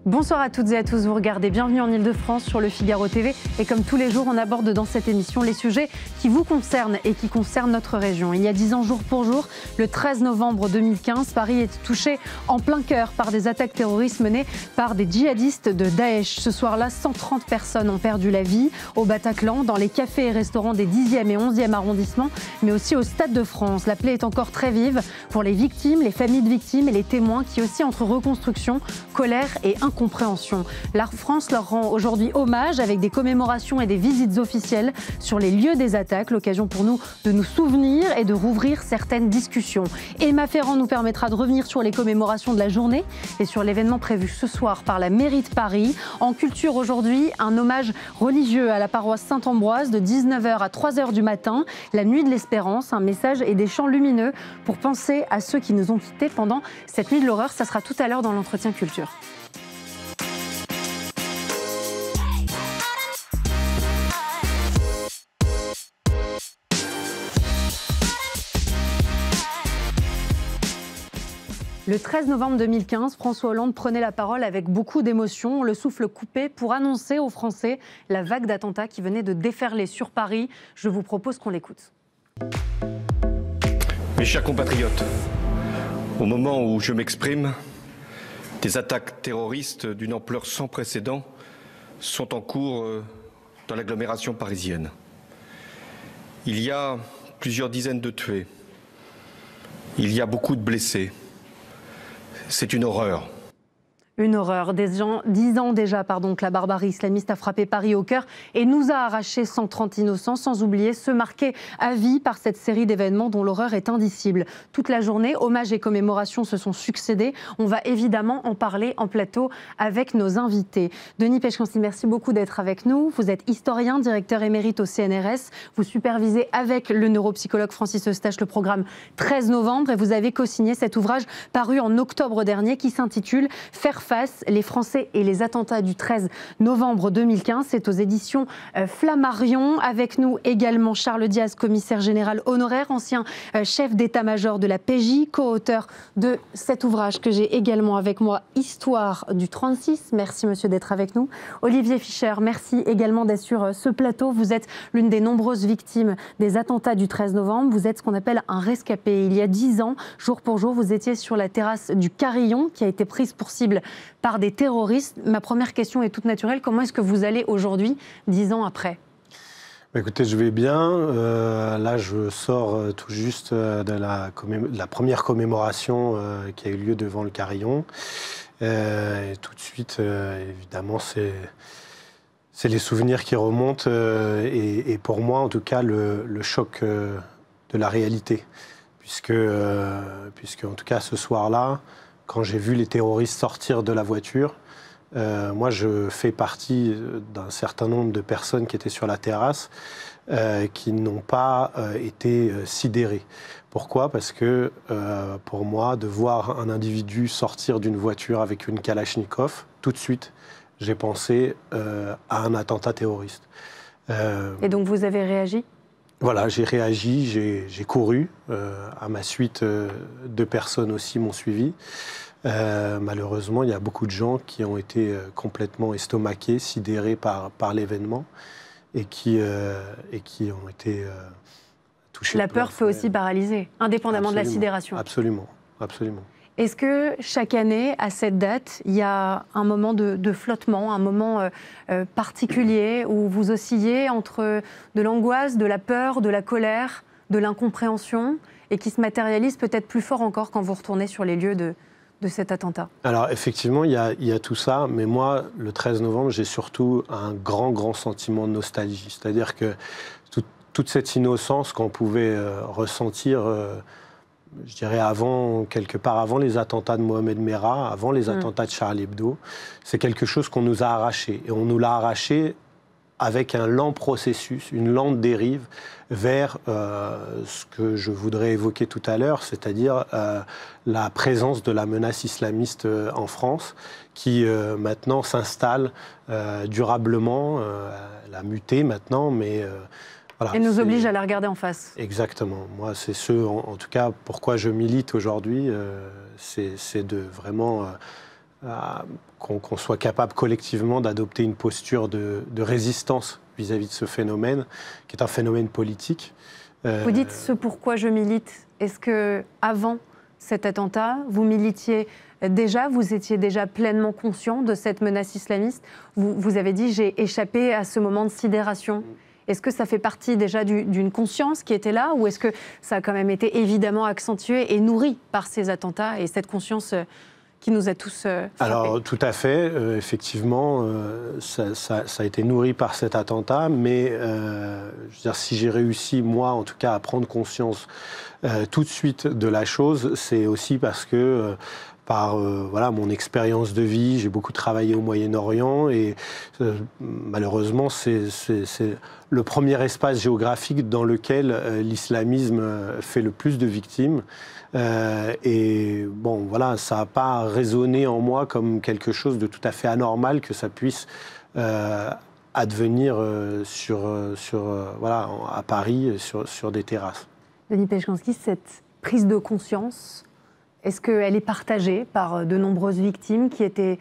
Bonsoir à toutes et à tous, vous regardez Bienvenue en Ile-de-France sur le Figaro TV et comme tous les jours on aborde dans cette émission les sujets qui vous concernent et qui concernent notre région. Il y a 10 ans jour pour jour, le 13 novembre 2015, Paris est touché en plein cœur par des attaques terroristes menées par des djihadistes de Daesh. Ce soir-là, 130 personnes ont perdu la vie au Bataclan, dans les cafés et restaurants des 10e et 11e arrondissements, mais aussi au Stade de France. La plaie est encore très vive pour les victimes, les familles de victimes et les témoins qui oscillent entre reconstruction, colère et incompréhension. La France leur rend aujourd'hui hommage avec des commémorations et des visites officielles sur les lieux des attaques, l'occasion pour nous de nous souvenir et de rouvrir certaines discussions. Emma Ferrand nous permettra de revenir sur les commémorations de la journée et sur l'événement prévu ce soir par la mairie de Paris. En culture aujourd'hui, un hommage religieux à la paroisse Saint-Ambroise de 19h à 3h du matin, la nuit de l'espérance, un message et des chants lumineux pour penser à ceux qui nous ont quittés pendant cette nuit de l'horreur. Ça sera tout à l'heure dans l'entretien culture. Le 13 novembre 2015, François Hollande prenait la parole avec beaucoup d'émotion, le souffle coupé, pour annoncer aux Français la vague d'attentats qui venait de déferler sur Paris. Je vous propose qu'on l'écoute. Mes chers compatriotes, au moment où je m'exprime, des attaques terroristes d'une ampleur sans précédent sont en cours dans l'agglomération parisienne. Il y a plusieurs dizaines de tués. Il y a beaucoup de blessés. C'est une horreur. Une horreur. 10 ans déjà que la barbarie islamiste a frappé Paris au cœur et nous a arraché 130 innocents, sans oublier ceux marqués à vie par cette série d'événements dont l'horreur est indicible. Toute la journée, hommages et commémorations se sont succédés. On va évidemment en parler en plateau avec nos invités. Denis Péchkancy, merci beaucoup d'être avec nous. Vous êtes historien, directeur émérite au CNRS. Vous supervisez avec le neuropsychologue Francis Eustache le programme 13 novembre et vous avez co-signé cet ouvrage paru en octobre dernier qui s'intitule « Faire face, les Français et les attentats du 13 novembre 2015. C'est aux éditions Flammarion. Avec nous également Charles Diaz, commissaire général honoraire, ancien chef d'état-major de la PJ, co-auteur de cet ouvrage que j'ai également avec moi, Histoire du 36. Merci monsieur d'être avec nous. Olivier Fischer, merci également d'être sur ce plateau. Vous êtes l'une des nombreuses victimes des attentats du 13 novembre. Vous êtes ce qu'on appelle un rescapé. Il y a 10 ans, jour pour jour, vous étiez sur la terrasse du Carillon qui a été prise pour cible par des terroristes. Ma première question est toute naturelle. Comment est-ce que vous allez aujourd'hui, 10 ans après ? Écoutez, je vais bien. Là, je sors tout juste de la première commémoration qui a eu lieu devant le Carillon. Et tout de suite, évidemment, c'est les souvenirs qui remontent. Et pour moi, en tout cas, le choc de la réalité. Puisque en tout cas, ce soir-là, quand j'ai vu les terroristes sortir de la voiture, moi je fais partie d'un certain nombre de personnes qui étaient sur la terrasse qui n'ont pas été sidérées. Pourquoi ? Parce que pour moi, de voir un individu sortir d'une voiture avec une Kalachnikov, tout de suite, j'ai pensé à un attentat terroriste. Et donc vous avez réagi ? Voilà, j'ai réagi, j'ai couru. À ma suite, 2 personnes aussi m'ont suivi. Malheureusement, il y a beaucoup de gens qui ont été complètement estomaqués, sidérés par l'événement et qui ont été touchés. La peur peut aussi paralyser, indépendamment de la sidération. Absolument, absolument. Est-ce que chaque année, à cette date, il y a un moment de flottement, un moment particulier où vous oscillez entre de l'angoisse, de la peur, de la colère, de l'incompréhension et qui se matérialise peut-être plus fort encore quand vous retournez sur les lieux de cet attentat? Alors effectivement, il y a tout ça, mais moi, le 13 novembre, j'ai surtout un grand sentiment de nostalgie. C'est-à-dire que toute cette innocence qu'on pouvait ressentir... je dirais quelque part avant les attentats de Mohamed Merah, avant les attentats de Charlie Hebdo, c'est quelque chose qu'on nous a arraché. Et on nous l'a arraché avec un lent processus, une lente dérive vers ce que je voudrais évoquer tout à l'heure, c'est-à-dire la présence de la menace islamiste en France, qui maintenant s'installe durablement, elle a muté maintenant, mais... Voilà, et nous oblige à la regarder en face. Exactement. Moi, c'est en tout cas, pourquoi je milite aujourd'hui, c'est de vraiment qu'on soit capable collectivement d'adopter une posture de résistance vis-à-vis de ce phénomène, qui est un phénomène politique. Vous dites ce pourquoi je milite. Est-ce que avant cet attentat, vous militiez déjà, vous étiez déjà pleinement conscient de cette menace islamiste? Vous avez dit j'ai échappé à ce moment de sidération. Est-ce que ça fait partie déjà d'une conscience qui était là, ou est-ce que ça a quand même été évidemment accentué et nourri par ces attentats et cette conscience qui nous a tous frappés? Alors tout à fait, effectivement, ça a été nourri par cet attentat, mais je veux dire, si j'ai réussi, moi en tout cas, à prendre conscience tout de suite de la chose, c'est aussi parce que par voilà, mon expérience de vie, j'ai beaucoup travaillé au Moyen-Orient et malheureusement c'est le premier espace géographique dans lequel l'islamisme fait le plus de victimes. Et bon, voilà, ça n'a pas résonné en moi comme quelque chose de tout à fait anormal que ça puisse advenir voilà, à Paris, sur des terrasses. Denis Péchanski, cette prise de conscience, est-ce qu'elle est partagée par de nombreuses victimes qui étaient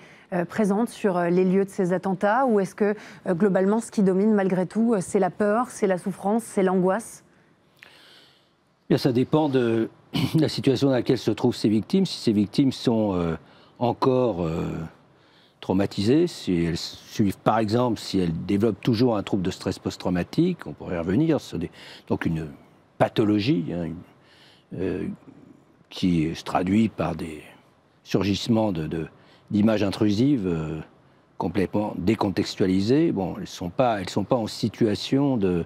présentes sur les lieux de ces attentats, ou est-ce que globalement ce qui domine malgré tout, c'est la peur, c'est la souffrance, c'est l'angoisse? Bien, ça dépend de la situation dans laquelle se trouvent ces victimes. Si ces victimes sont encore traumatisées, si elles suivent, par exemple, si elles développent toujours un trouble de stress post-traumatique, on pourrait y revenir, donc une pathologie qui se traduit par des surgissements d'images intrusives complètement décontextualisées. Bon, elles ne sont pas en situation de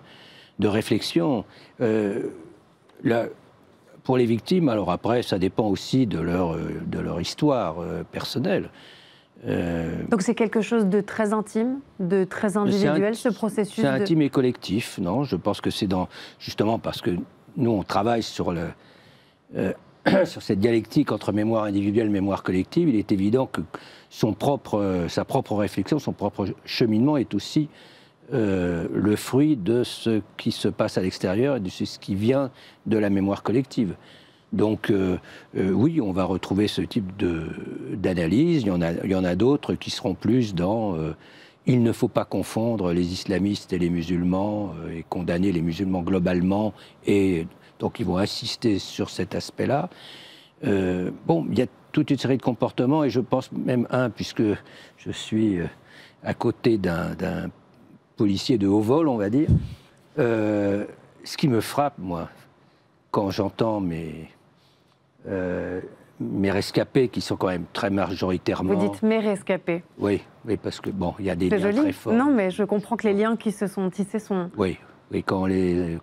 réflexion. Pour les victimes, alors après, ça dépend aussi de leur histoire personnelle. Donc c'est quelque chose de très intime, de très individuel, ce processus? C'est intime et collectif, non? Je pense que c'est justement parce que nous, on travaille sur cette dialectique entre mémoire individuelle et mémoire collective. Il est évident que sa propre réflexion, son propre cheminement est aussi le fruit de ce qui se passe à l'extérieur et de ce qui vient de la mémoire collective. Donc oui, on va retrouver ce type d'analyse. Il y en a d'autres qui seront plus dans il ne faut pas confondre les islamistes et les musulmans et condamner les musulmans globalement, et donc ils vont insister sur cet aspect-là. Bon, il y a toute une série de comportements, et je pense même puisque je suis à côté d'un policier de haut vol, on va dire, ce qui me frappe, moi, quand j'entends mes rescapés, qui sont quand même très majoritairement... Vous dites mes rescapés? Oui, parce que, bon, il y a des liens joli. très forts. Non, mais je comprends que les liens qui se sont tissés sont... Oui, quand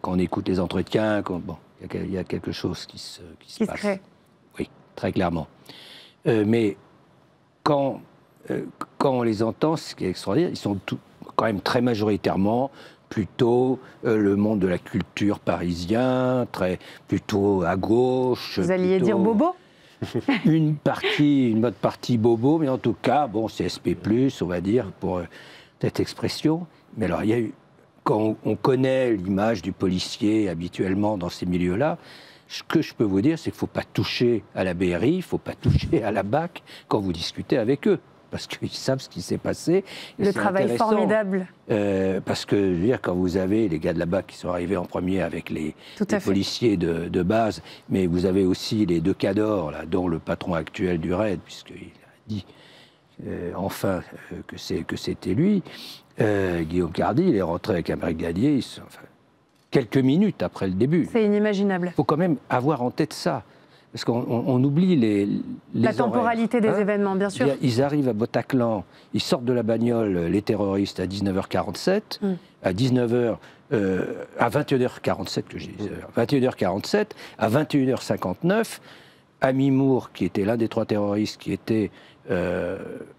on écoute les entretiens, bon, il y a quelque chose qui se passe. Crée. Oui, très clairement. Mais quand on les entend, ce qui est extraordinaire, ils sont quand même très majoritairement plutôt le monde de la culture parisien, plutôt à gauche. Vous alliez dire bobo? Une bonne partie bobo, mais en tout cas, bon, c'est SP+, on va dire, pour cette expression. Mais alors, il y a eu, quand on connaît l'image du policier habituellement dans ces milieux-là, ce que je peux vous dire, c'est qu'il ne faut pas toucher à la BRI, il ne faut pas toucher à la BAC quand vous discutez avec eux, parce qu'ils savent ce qui s'est passé. Le travail formidable. Parce que, je veux dire, quand vous avez les gars de la BAC qui sont arrivés en premier avec les policiers de base, mais vous avez aussi les deux cadors, là, dont le patron actuel du RAID, puisqu'il a dit enfin que c'était lui, Guillaume Cardy, il est rentré avec un brigadier, quelques minutes après le début. C'est inimaginable. Il faut quand même avoir en tête ça. Parce qu'on oublie la temporalité des événements, bien sûr. Ils arrivent à Bataclan, ils sortent de la bagnole, les terroristes, à 19h47, à 21h47, que j'ai dit, 21h47, à 21h59, Ami Moore, qui était l'un des trois terroristes qui était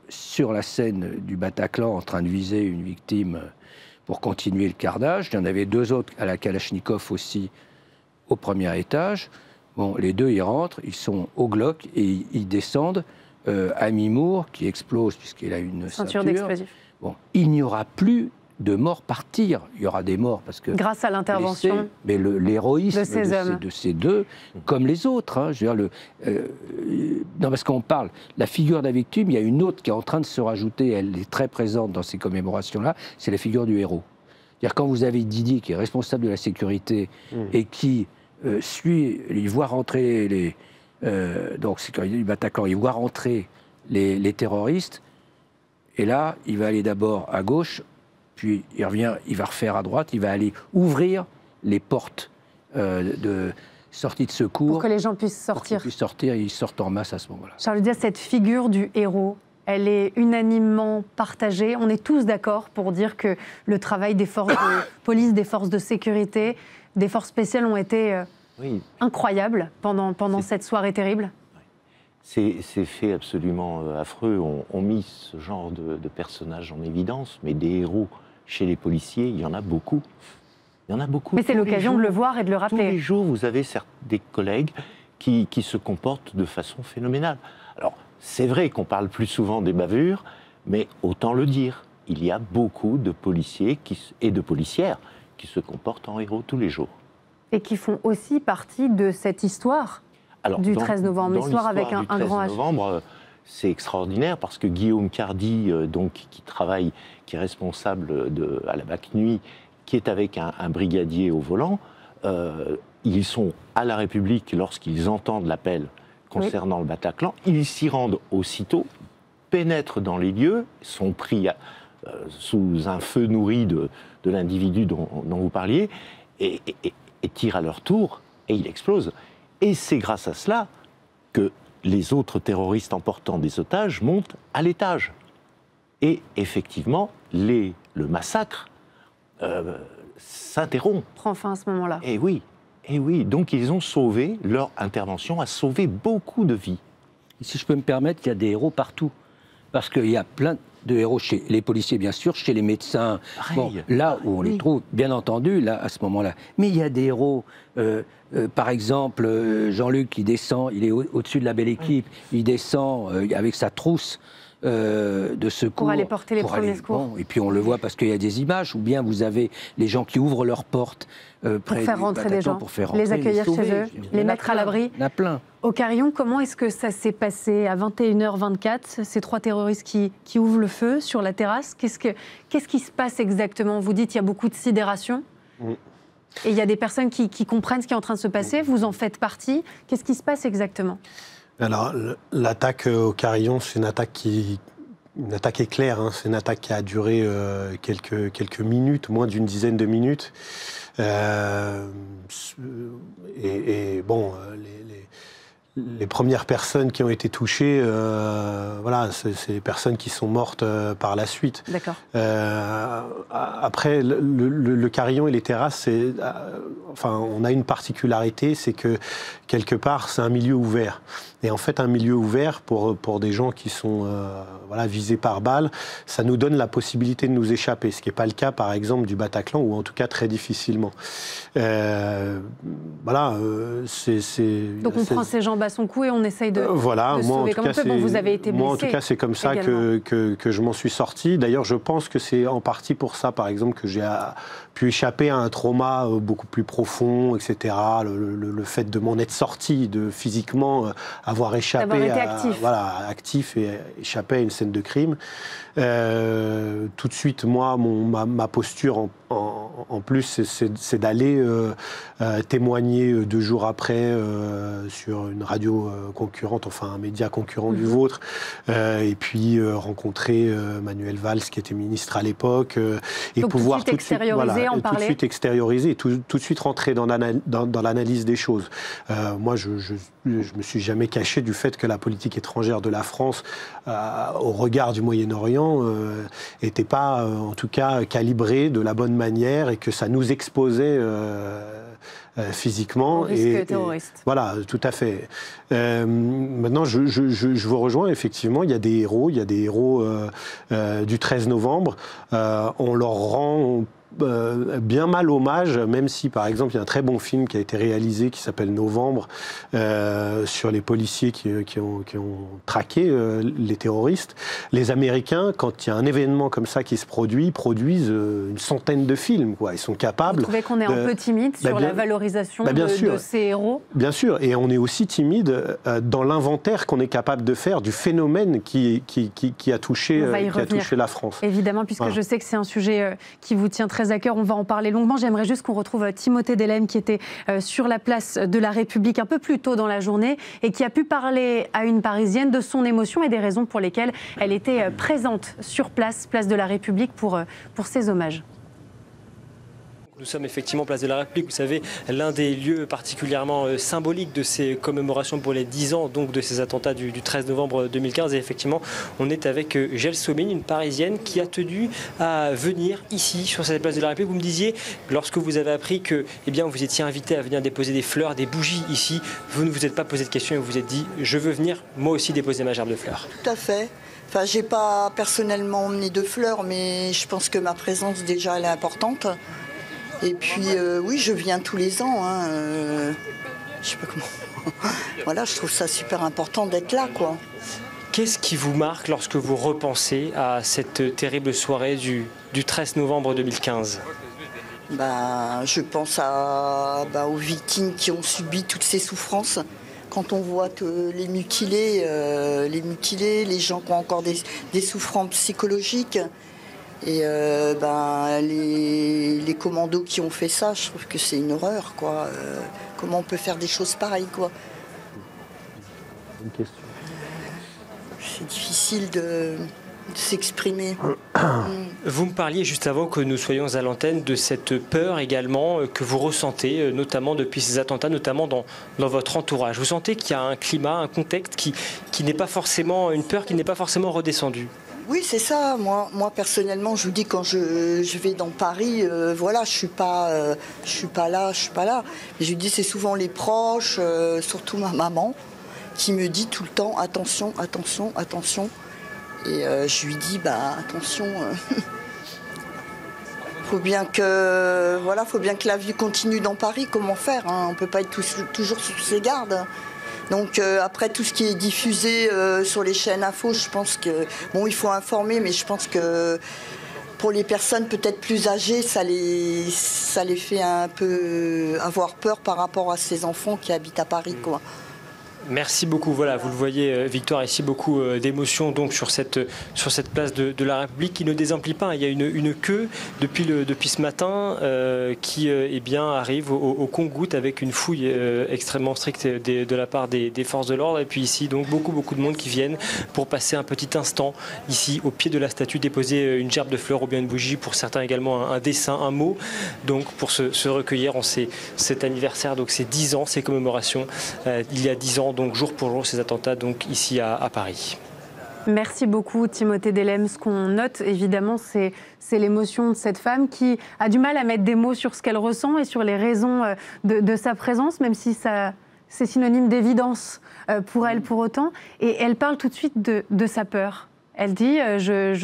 sur la scène du Bataclan en train de viser une victime pour continuer le carnage. Il y en avait deux autres à la Kalachnikov aussi au premier étage. Bon, les deux, ils rentrent, ils sont au Glock et ils descendent. Ami Moore, qui explose puisqu'il a une ceinture d'explosifs. Bon, il n'y aura plus de morts par tir. Il y aura des morts parce que... Grâce à l'intervention. Mais l'héroïsme de ces deux, comme les autres. Hein, je veux dire, non, parce qu'on parle, la figure de la victime, il y a une autre qui est en train de se rajouter, elle est très présente dans ces commémorations-là, c'est la figure du héros. C'est-à-dire quand vous avez Didier qui est responsable de la sécurité et qui il voit rentrer donc sécurité du Bataclan, il voit rentrer les terroristes, et là, il va aller d'abord à gauche, puis il revient, il va refaire à droite, il va aller ouvrir les portes de sortie de secours. Pour que les gens puissent sortir. Pour qu'ils puissent sortir, ils sortent en masse à ce moment-là. Charles Diaz, cette figure du héros, elle est unanimement partagée. On est tous d'accord pour dire que le travail des forces de police, des forces de sécurité, des forces spéciales ont été incroyables pendant cette soirée terrible. C'est fait absolument affreux. On mit ce genre de personnages en évidence, mais des héros chez les policiers, il y en a beaucoup. Il y en a beaucoup. Mais c'est l'occasion de le voir et de le rappeler. Tous les jours, vous avez des collègues qui se comportent de façon phénoménale. Alors, c'est vrai qu'on parle plus souvent des bavures, mais autant le dire, il y a beaucoup de policiers et de policières qui se comportent en héros tous les jours. Et qui font aussi partie de cette histoire. Alors, du 13 novembre, l'histoire avec un grand H. 13 novembre, c'est extraordinaire parce que Guillaume Cardy, qui est responsable à la BAC Nuit, qui est avec un brigadier au volant, ils sont à la République lorsqu'ils entendent l'appel concernant le Bataclan. Ils s'y rendent aussitôt, pénètrent dans les lieux, sont pris sous un feu nourri de l'individu dont vous parliez, et tirent à leur tour, et ils explosent. Et c'est grâce à cela que les autres terroristes emportant des otages montent à l'étage. Et effectivement, le massacre s'interrompt. Prend fin à ce moment-là. Et oui, donc ils ont sauvé, leur intervention a sauvé beaucoup de vies. Et si je peux me permettre, il y a des héros partout. Parce qu'il y a plein de héros chez les policiers, bien sûr, chez les médecins. Bon, là où on les trouve, bien entendu, là, à ce moment-là. Mais il y a des héros, par exemple, Jean-Luc qui descend, il est au-dessus de la belle équipe, il descend avec sa trousse de secours. Pour aller porter les premiers secours. Bon, et puis on le voit parce qu'il y a des images, ou bien vous avez les gens qui ouvrent leurs portes pour faire rentrer des gens, pour faire rentrer, les accueillir chez eux, les mettre à l'abri. Il y en a plein. Au Carillon, comment est-ce que ça s'est passé à 21h24, ces trois terroristes qui ouvrent le feu sur la terrasse? Qu'est-ce qui se passe exactement? Vous dites qu'il y a beaucoup de sidération. Et il y a des personnes qui comprennent ce qui est en train de se passer. Vous en faites partie. Qu'est-ce qui se passe exactement? Alors, l'attaque au Carillon, c'est une attaque éclair. Hein. C'est une attaque qui a duré quelques minutes, moins d'une dizaine de minutes. Les premières personnes qui ont été touchées, c'est les personnes qui sont mortes par la suite. D'accord. Après, le Carillon et les terrasses, on a une particularité, c'est que quelque part, c'est un milieu ouvert. Et en fait, un milieu ouvert pour des gens qui sont visés par balle, ça nous donne la possibilité de nous échapper, ce qui n'est pas le cas, par exemple, du Bataclan, ou en tout cas très difficilement. Donc on prend ses jambes à son cou et on essaye de sauver comme on peut. Bon, vous avez été blessé. Moi, en tout cas, c'est comme ça que je m'en suis sorti. D'ailleurs, je pense que c'est en partie pour ça, par exemple, que j'ai pu échapper à un trauma beaucoup plus profond, etc. Le fait de m'en être sorti, de physiquement avoir échappé actif et échappé à une scène de crime. Tout de suite, moi, ma posture en plus, c'est d'aller témoigner 2 jours après sur une radio concurrente, enfin un média concurrent du vôtre, et puis rencontrer Manuel Valls, qui était ministre à l'époque, et donc pouvoir tout de suite extérioriser et tout de suite rentrer dans l'analyse des choses. Moi, je me suis jamais caché du fait que la politique étrangère de la France, au regard du Moyen-Orient, n'était pas, en tout cas, calibrée de la bonne manière et que ça nous exposait physiquement. Au risque terroriste. Voilà, tout à fait. Maintenant, je vous rejoins, effectivement, il y a des héros du 13 novembre. On leur rend bien mal hommage, même si par exemple il y a un très bon film qui a été réalisé qui s'appelle Novembre sur les policiers qui ont traqué les terroristes. Les Américains, quand il y a un événement comme ça qui se produit, produisent une centaine de films, quoi. Ils sont capables. Vous trouvez qu'on est un peu timide sur la valorisation de ces héros? Bien sûr, et on est aussi timide dans l'inventaire qu'on est capable de faire du phénomène qui a touché la France. Évidemment, puisque je sais que c'est un sujet qui vous tient très à cœur, on va en parler longuement. J'aimerais juste qu'on retrouve Timothée Delhem qui était sur la place de la République un peu plus tôt dans la journée et qui a pu parler à une Parisienne de son émotion et des raisons pour lesquelles elle était présente sur place de la République pour ces hommages. Nous sommes effectivement place de la République, vous savez, l'un des lieux particulièrement symboliques de ces commémorations pour les 10 ans donc de ces attentats du 13 novembre 2015. Et effectivement, on est avec Gel Somine, une Parisienne qui a tenu à venir ici, sur cette place de la République. Vous me disiez, lorsque vous avez appris que vous étiez invité à venir déposer des fleurs, des bougies ici, vous ne vous êtes pas posé de questions et vous vous êtes dit, je veux venir moi aussi déposer ma gerbe de fleurs. Tout à fait. Enfin, j'ai pas personnellement emmené de fleurs, mais je pense que ma présence déjà elle est importante. Et puis oui, je viens tous les ans. Je sais pas comment. Voilà, je trouve ça super important d'être là, quoi. Qu'est-ce qui vous marque lorsque vous repensez à cette terrible soirée du 13 novembre 2015 ? Je pense aux victimes qui ont subi toutes ces souffrances. Quand on voit que les mutilés, les gens qui ont encore des souffrances psychologiques. Et les commandos qui ont fait ça, je trouve que c'est une horreur, quoi. Comment on peut faire des choses pareilles, quoi. Une question. C'est difficile de s'exprimer. Vous me parliez juste avant que nous soyons à l'antenne de cette peur également que vous ressentez, notamment depuis ces attentats, notamment dans votre entourage. Vous sentez qu'il y a un climat, un contexte qui n'est pas forcément, une peur qui n'est pas forcément redescendue? Oui, c'est ça. Moi, personnellement, je vous dis, quand je vais dans Paris, je suis pas là. Mais je dis, c'est souvent les proches, surtout ma maman, qui me dit tout le temps, attention, attention, attention. Et je lui dis, attention. Faut bien que la vie continue dans Paris. Comment faire, hein? On peut pas être toujours sous ses gardes. Donc après tout ce qui est diffusé sur les chaînes info, je pense que il faut informer, mais je pense que pour les personnes peut-être plus âgées, ça les fait un peu avoir peur par rapport à ces enfants qui habitent à Paris, quoi. Merci beaucoup. Voilà, vous le voyez, Victoire, ici beaucoup d'émotions donc sur cette place de la République qui ne désemplit pas. Il y a une queue depuis ce matin qui arrive au compte-gouttes avec une fouille extrêmement stricte de la part des forces de l'ordre. Et puis ici, donc beaucoup de monde qui viennent pour passer un petit instant ici au pied de la statue, déposer une gerbe de fleurs ou bien une bougie, pour certains également un dessin, un mot, donc pour se recueillir en cet anniversaire, donc ces 10 ans, ces commémorations, il y a 10 ans, donc jour pour jour, ces attentats donc ici à Paris. Merci beaucoup Timothée Delhem. Ce qu'on note évidemment, c'est l'émotion de cette femme qui a du mal à mettre des mots sur ce qu'elle ressent et sur les raisons de sa présence, même si c'est synonyme d'évidence pour elle pour autant. Et elle parle tout de suite de sa peur. Elle dit,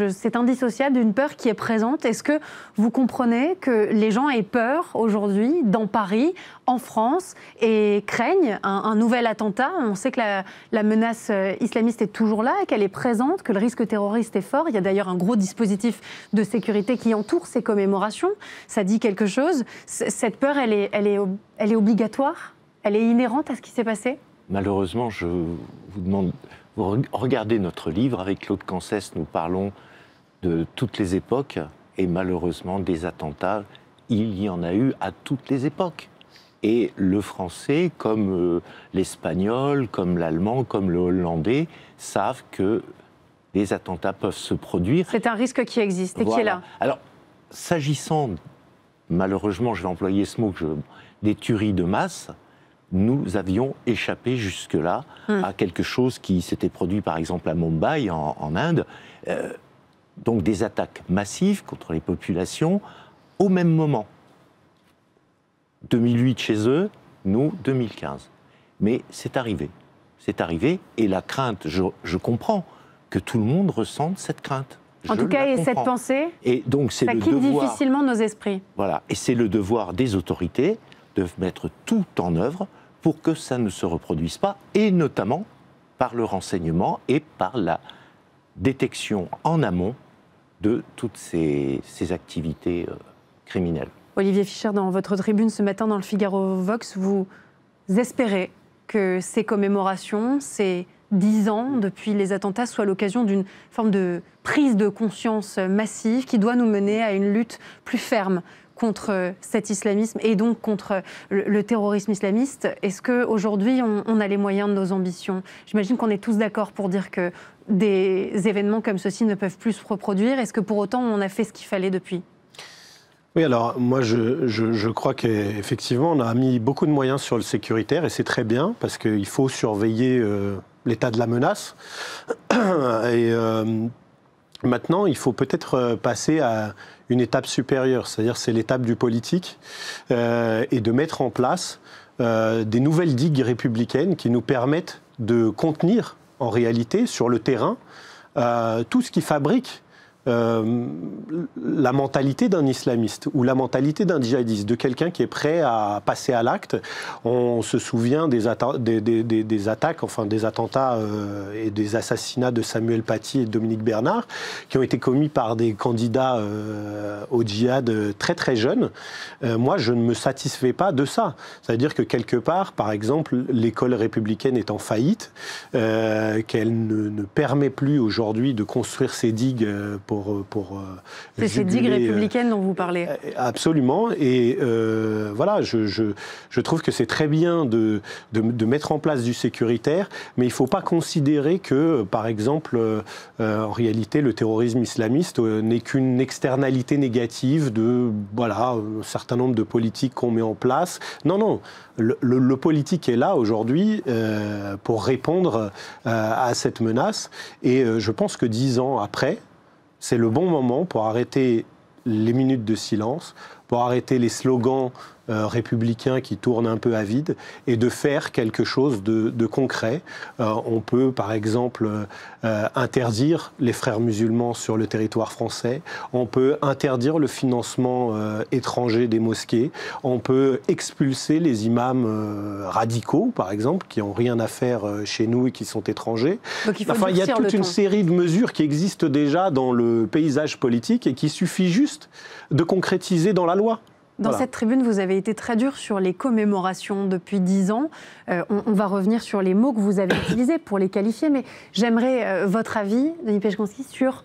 c'est indissociable d'une peur qui est présente. Est-ce que vous comprenez que les gens aient peur aujourd'hui dans Paris, en France, et craignent un nouvel attentat? On sait que la menace islamiste est toujours là, qu'elle est présente, que le risque terroriste est fort. Il y a d'ailleurs un gros dispositif de sécurité qui entoure ces commémorations. Ça dit quelque chose. Cette peur, elle est obligatoire? Elle est inhérente à ce qui s'est passé? Malheureusement, je vous demande... Vous regardez notre livre, avec Claude Cancès, nous parlons de toutes les époques, et malheureusement, des attentats, il y en a eu à toutes les époques. Et le français, comme l'espagnol, comme l'allemand, comme le hollandais, savent que des attentats peuvent se produire. C'est un risque qui existe et qui est là. Alors, s'agissant, malheureusement, je vais employer ce mot, des tueries de masse, nous avions échappé jusque-là à quelque chose qui s'était produit par exemple à Mumbai, en Inde. Donc des attaques massives contre les populations au même moment. 2008 chez eux, nous 2015. Mais c'est arrivé. C'est arrivé et la crainte, je comprends que tout le monde ressente cette crainte. En tout cas, et cette pensée, et donc, ça quitte difficilement nos esprits. Voilà, et c'est le devoir des autorités de mettre tout en œuvre pour que ça ne se reproduise pas, et notamment par le renseignement et par la détection en amont de toutes ces activités criminelles. Olivier Fischer, dans votre tribune ce matin dans le Figaro Vox, vous espérez que ces commémorations, ces 10 ans depuis les attentats, soient l'occasion d'une forme de prise de conscience massive qui doit nous mener à une lutte plus ferme contre cet islamisme et donc contre le terrorisme islamiste. Est-ce qu'aujourd'hui, on a les moyens de nos ambitions? J'imagine qu'on est tous d'accord pour dire que des événements comme ceux-ci ne peuvent plus se reproduire. Est-ce que pour autant, on a fait ce qu'il fallait depuis? Oui, alors moi je crois qu'effectivement on a mis beaucoup de moyens sur le sécuritaire et c'est très bien parce qu'il faut surveiller l'état de la menace. Et maintenant il faut peut-être passer à une étape supérieure, c'est-à-dire c'est l'étape du politique et de mettre en place des nouvelles digues républicaines qui nous permettent de contenir en réalité sur le terrain tout ce qui fabrique la mentalité d'un islamiste ou la mentalité d'un djihadiste, de quelqu'un qui est prêt à passer à l'acte. On se souvient des attaques, enfin des attentats et des assassinats de Samuel Paty et de Dominique Bernard, qui ont été commis par des candidats au djihad très très jeunes. Moi, je ne me satisfais pas de ça. C'est-à-dire que quelque part, par exemple, l'école républicaine est en faillite, qu'elle ne permet plus aujourd'hui de construire ces digues c'est ces digues républicaines dont vous parlez. Absolument. Et voilà, je trouve que c'est très bien de mettre en place du sécuritaire, mais il ne faut pas considérer que, par exemple, en réalité, le terrorisme islamiste n'est qu'une externalité négative de voilà, un certain nombre de politiques qu'on met en place. Non, non. Le politique est là aujourd'hui pour répondre à cette menace. Et je pense que 10 ans après, c'est le bon moment pour arrêter les minutes de silence, pour arrêter les slogans républicains qui tournent un peu à vide et de faire quelque chose de concret. On peut, par exemple, interdire les frères musulmans sur le territoire français. On peut interdire le financement étranger des mosquées. On peut expulser les imams radicaux, par exemple, qui n'ont rien à faire chez nous et qui sont étrangers. Donc il y a toute une série de mesures qui existent déjà dans le paysage politique et qu'il suffit juste de concrétiser dans la loi. Dans cette tribune, vous avez été très dur sur les commémorations depuis 10 ans. On va revenir sur les mots que vous avez utilisés pour les qualifier, mais j'aimerais votre avis, Denis Péchkowski, sur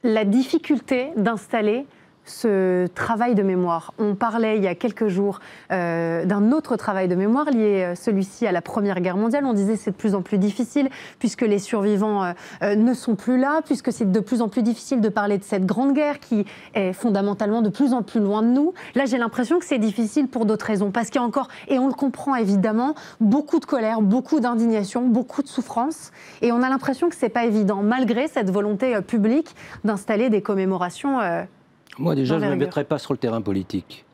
la difficulté d'installer ce travail de mémoire. On parlait il y a quelques jours d'un autre travail de mémoire lié celui-ci à la Première Guerre mondiale. On disait que c'est de plus en plus difficile puisque les survivants ne sont plus là, puisque c'est de plus en plus difficile de parler de cette grande guerre qui est fondamentalement de plus en plus loin de nous. Là, j'ai l'impression que c'est difficile pour d'autres raisons, parce qu'il y a encore, et on le comprend évidemment, beaucoup de colère, beaucoup d'indignation, beaucoup de souffrance, et on a l'impression que c'est pas évident, malgré cette volonté publique d'installer des commémorations. Moi, déjà, je ne me mettrai pas sur le terrain politique.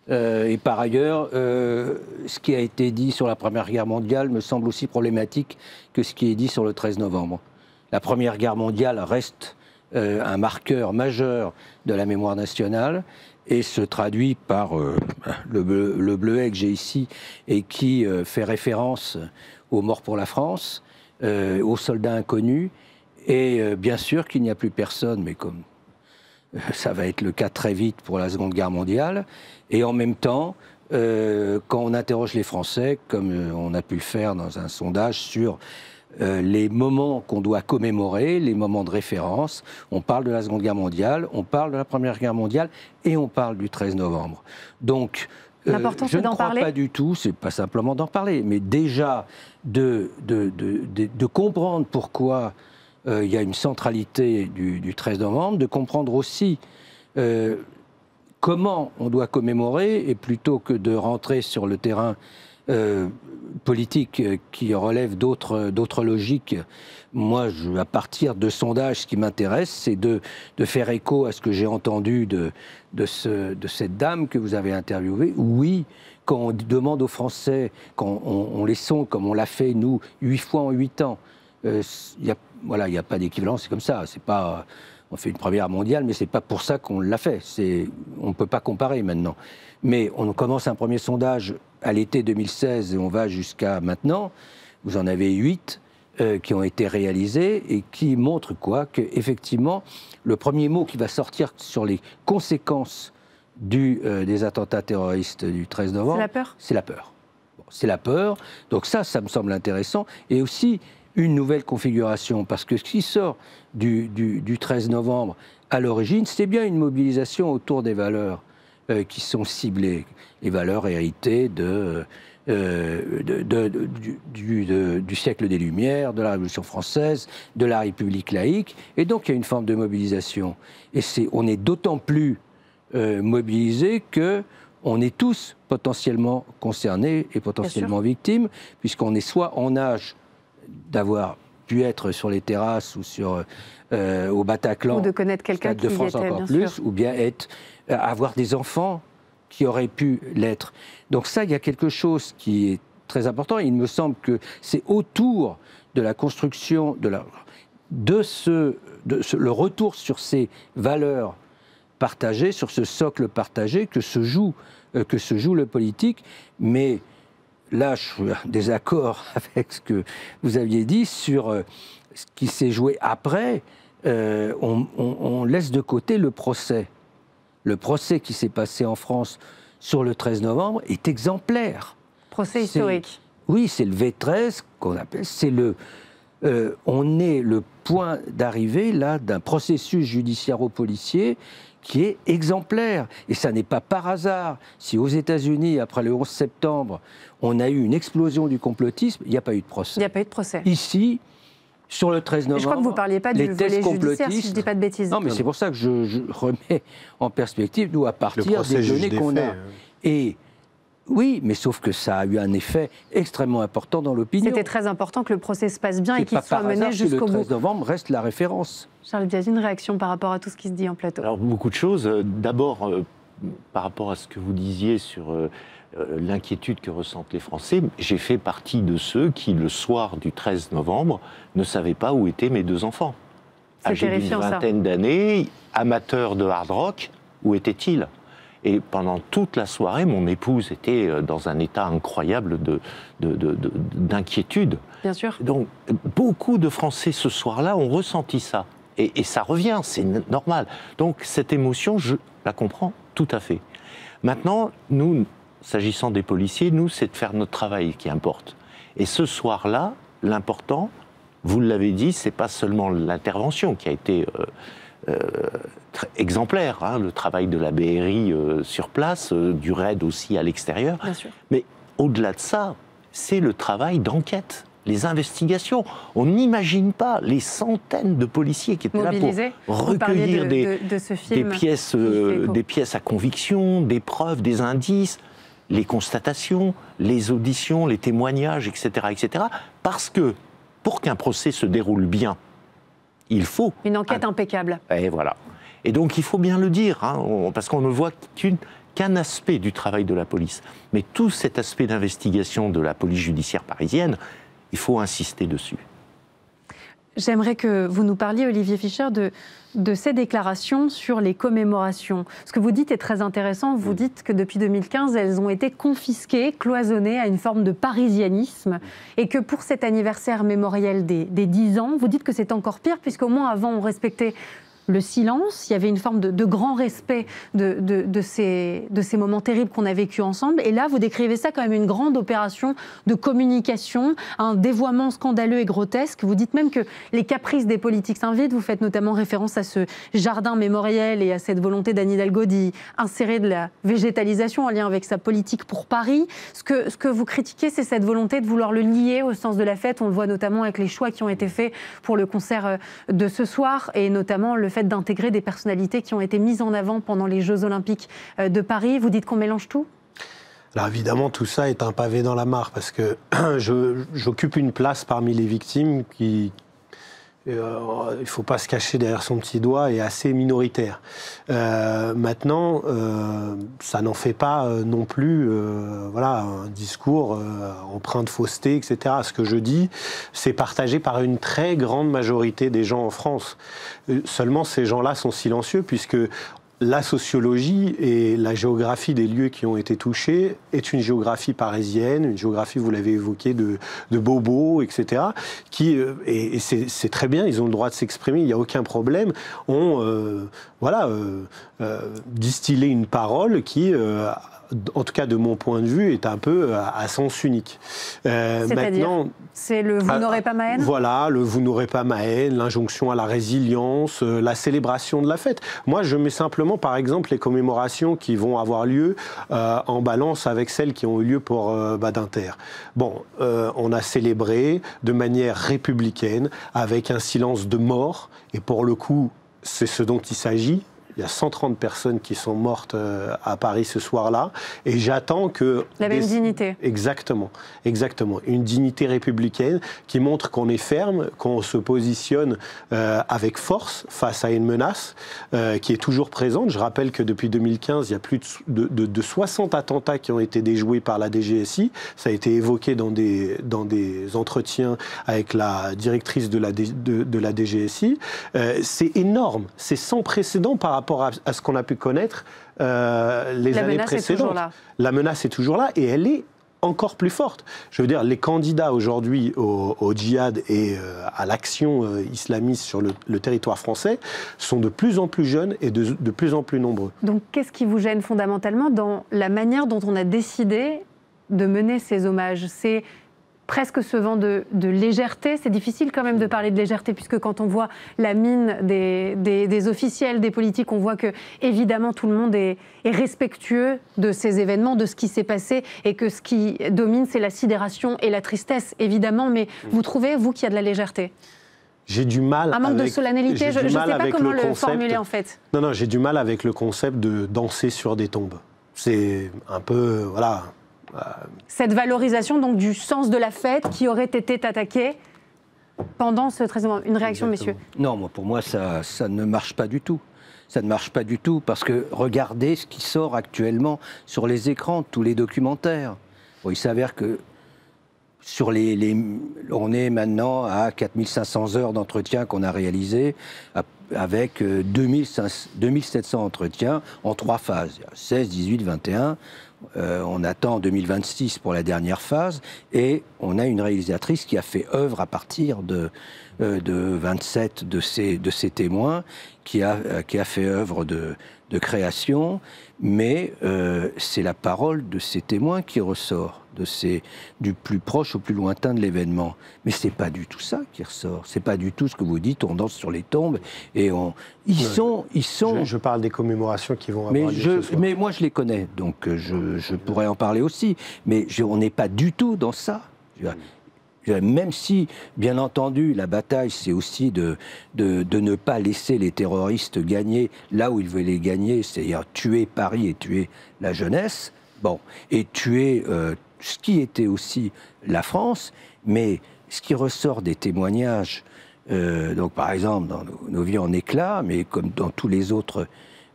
Et par ailleurs, ce qui a été dit sur la Première Guerre mondiale me semble aussi problématique que ce qui est dit sur le 13 novembre. La Première Guerre mondiale reste un marqueur majeur de la mémoire nationale et se traduit par le bleuet que j'ai ici et qui fait référence aux morts pour la France, aux soldats inconnus. Et bien sûr qu'il n'y a plus personne, mais comme ça va être le cas très vite pour la Seconde Guerre mondiale. Et en même temps, quand on interroge les Français, comme on a pu le faire dans un sondage sur les moments qu'on doit commémorer, les moments de référence, on parle de la Seconde Guerre mondiale, on parle de la Première Guerre mondiale et on parle du 13 novembre. Donc, je ne crois pas du tout, c'est pas simplement d'en parler, mais déjà de comprendre pourquoi il y a une centralité du 13 novembre, de comprendre aussi comment on doit commémorer, et plutôt que de rentrer sur le terrain politique qui relève d'autres logiques, moi, à partir de sondages, ce qui m'intéresse, c'est de faire écho à ce que j'ai entendu de cette dame que vous avez interviewée. Oui, quand on demande aux Français, quand on les sonde, comme on l'a fait, nous, 8 fois en 8 ans, il n'y a pas d'équivalent, c'est comme ça. C'est pas, On fait une première mondiale, mais c'est pas pour ça qu'on l'a fait. On ne peut pas comparer maintenant. Mais on commence un premier sondage à l'été 2016 et on va jusqu'à maintenant. Vous en avez 8 qui ont été réalisés et qui montrent quoi? Qu'effectivement, le premier mot qui va sortir sur les conséquences des attentats terroristes du 13 novembre... C'est la peur? C'est la peur. Bon, c'est la peur. Donc ça me semble intéressant. Et aussi une nouvelle configuration, parce que ce qui sort du 13 novembre à l'origine, c'était bien une mobilisation autour des valeurs qui sont ciblées. Les valeurs héritées du siècle des Lumières, de la Révolution française, de la République laïque. Et donc il y a une forme de mobilisation. Et on est d'autant plus mobilisés qu'on est tous potentiellement concernés et potentiellement victimes, puisqu'on est soit en âge d'avoir pu être sur les terrasses ou au Bataclan, ou de connaître quelqu'un de France y était, encore plus, sûr. ou bien avoir des enfants qui auraient pu l'être. Donc ça, il y a quelque chose qui est très important. Il me semble que c'est autour de la construction le retour sur ces valeurs partagées, sur ce socle partagé que se joue le politique. Mais là, je suis en désaccord avec ce que vous aviez dit sur ce qui s'est joué après. On laisse de côté le procès. Le procès qui s'est passé en France sur le 13 novembre est exemplaire. Procès historique. Oui, c'est le V13 qu'on appelle. On est le point d'arrivée là d'un processus judiciairo-policier qui est exemplaire. Et ça n'est pas par hasard. Si aux États-Unis, après le 11 septembre, on a eu une explosion du complotisme, il n'y a pas eu de procès. Il n'y a pas eu de procès. Ici, sur le 13 novembre, je crois que vous ne parliez pas du volet judiciaire, si je ne dis pas de bêtises. Non, mais c'est pour ça que je remets en perspective, nous, à partir des données qu'on a. Et oui, mais sauf que ça a eu un effet extrêmement important dans l'opinion. C'était très important que le procès se passe bien et qu'il soit mené jusqu'au bout. Le 13 novembre reste la référence. Charles Biagi, une réaction par rapport à tout ce qui se dit en plateau? Alors, beaucoup de choses. D'abord, par rapport à ce que vous disiez sur l'inquiétude que ressentent les Français, j'ai fait partie de ceux qui, le soir du 13 novembre, ne savaient pas où étaient mes 2 enfants. Âgés d'une vingtaine d'années, amateurs de hard rock, où étaient-ils? Et pendant toute la soirée, mon épouse était dans un état incroyable d'inquiétude. Bien sûr. Donc, beaucoup de Français, ce soir-là, ont ressenti ça. Et ça revient, c'est normal. Donc, cette émotion, je la comprends tout à fait. Maintenant, nous, s'agissant des policiers, nous, c'est de faire notre travail qui importe. Et ce soir-là, l'important, vous l'avez dit, c'est pas seulement l'intervention qui a été exemplaire, hein, le travail de la BRI sur place, du RAID aussi à l'extérieur. Mais au-delà de ça, c'est le travail d'enquête, les investigations. On n'imagine pas les centaines de policiers qui étaient mobilisés. Là pour recueillir des pièces à conviction, des preuves, des indices, les constatations, les auditions, les témoignages, etc., etc. Parce que pour qu'un procès se déroule bien, il faut... une enquête impeccable. Et voilà. Et donc, il faut bien le dire, hein, parce qu'on ne voit qu'un aspect du travail de la police. Mais tout cet aspect d'investigation de la police judiciaire parisienne, il faut insister dessus. J'aimerais que vous nous parliez, Olivier Fischer, de ces déclarations sur les commémorations. Ce que vous dites est très intéressant. Vous dites que depuis 2015, elles ont été confisquées, cloisonnées à une forme de parisianisme. Et que pour cet anniversaire mémoriel des 10 ans, vous dites que c'est encore pire, puisqu'au moins avant, on respectait le silence, il y avait une forme de grand respect de ces moments terribles qu'on a vécus ensemble. Et là, vous décrivez ça comme même une grande opération de communication, un dévoiement scandaleux et grotesque. Vous dites même que les caprices des politiques s'invitent. Vous faites notamment référence à ce jardin mémoriel et à cette volonté d'Anne Hidalgo d'y insérer de la végétalisation en lien avec sa politique pour Paris. Ce que vous critiquez, c'est cette volonté de vouloir le lier au sens de la fête. On le voit notamment avec les choix qui ont été faits pour le concert de ce soir et notamment le fait d'intégrer des personnalités qui ont été mises en avant pendant les Jeux Olympiques de Paris. Vous dites qu'on mélange tout ? Alors évidemment, tout ça est un pavé dans la mare, parce que j'occupe une place parmi les victimes il ne faut pas se cacher derrière son petit doigt, est assez minoritaire. Maintenant, ça n'en fait pas non plus voilà, un discours empreint de fausseté, etc. Ce que je dis, c'est partagé par une très grande majorité des gens en France. Seulement, ces gens-là sont silencieux, puisque la sociologie et la géographie des lieux qui ont été touchés est une géographie parisienne, une géographie, vous l'avez évoqué, de bobos, etc. Et c'est très bien, ils ont le droit de s'exprimer, il n'y a aucun problème, ont distillé une parole qui, en tout cas de mon point de vue, est un peu à sens unique. C'est-à-dire, c'est le « vous n'aurez pas ma haine ». Voilà, le « vous n'aurez pas ma haine », l'injonction à la résilience, la célébration de la fête. Moi, je mets simplement, par exemple, les commémorations qui vont avoir lieu en balance avec celles qui ont eu lieu pour Badinter. Bon, on a célébré de manière républicaine, avec un silence de mort, et pour le coup, c'est ce dont il s'agit. Il y a 130 personnes qui sont mortes à Paris ce soir-là, et j'attends que... La même dignité. Exactement, exactement. Une dignité républicaine qui montre qu'on est ferme, qu'on se positionne avec force face à une menace qui est toujours présente. Je rappelle que depuis 2015, il y a plus de 60 attentats qui ont été déjoués par la DGSI. Ça a été évoqué dans des entretiens avec la directrice de la DGSI. C'est énorme, c'est sans précédent par rapport à ce qu'on a pu connaître les années précédentes. La menace est toujours là et elle est encore plus forte. Je veux dire, les candidats aujourd'hui au djihad et à l'action islamiste sur le territoire français sont de plus en plus jeunes et de plus en plus nombreux. Donc qu'est-ce qui vous gêne fondamentalement dans la manière dont on a décidé de mener ces hommages ? C'est presque ce vent de légèreté. C'est difficile quand même de parler de légèreté, puisque quand on voit la mine des officiels, des politiques, on voit que, évidemment, tout le monde est respectueux de ces événements, de ce qui s'est passé, et que ce qui domine, c'est la sidération et la tristesse, évidemment. Mais vous trouvez, vous, qu'il y a de la légèreté ? J'ai du mal un manque de solennité, je ne sais pas comment le formuler, en fait. Non, j'ai du mal avec le concept de danser sur des tombes. C'est un peu, voilà... Cette valorisation donc du sens de la fête qui aurait été attaquée pendant ce 13 novembre. Une réaction, messieurs ? Non, pour moi, ça ne marche pas du tout. Ça ne marche pas du tout parce que regardez ce qui sort actuellement sur les écrans, tous les documentaires. Bon, il s'avère que sur on est maintenant à 4500 heures d'entretien qu'on a réalisé avec 2700 entretiens en 3 phases, 16, 18, 21. On attend 2026 pour la dernière phase et on a une réalisatrice qui a fait œuvre à partir de 27 de ces témoins, qui a fait œuvre de création, mais c'est la parole de ces témoins qui ressort, du plus proche au plus lointain de l'événement. Mais c'est pas du tout ça qui ressort. C'est pas du tout ce que vous dites. On danse sur les tombes et ils sont. Je parle des commémorations qui vont avoir lieu ce soir. Mais moi je les connais, donc je pourrais en parler aussi. Mais on n'est pas du tout dans ça. Même si, bien entendu, la bataille, c'est aussi de ne pas laisser les terroristes gagner là où ils veulent les gagner, c'est-à-dire tuer Paris et tuer la jeunesse, et tuer ce qui était aussi la France, mais ce qui ressort des témoignages, donc par exemple dans Nos vies en éclats, mais comme dans tous les autres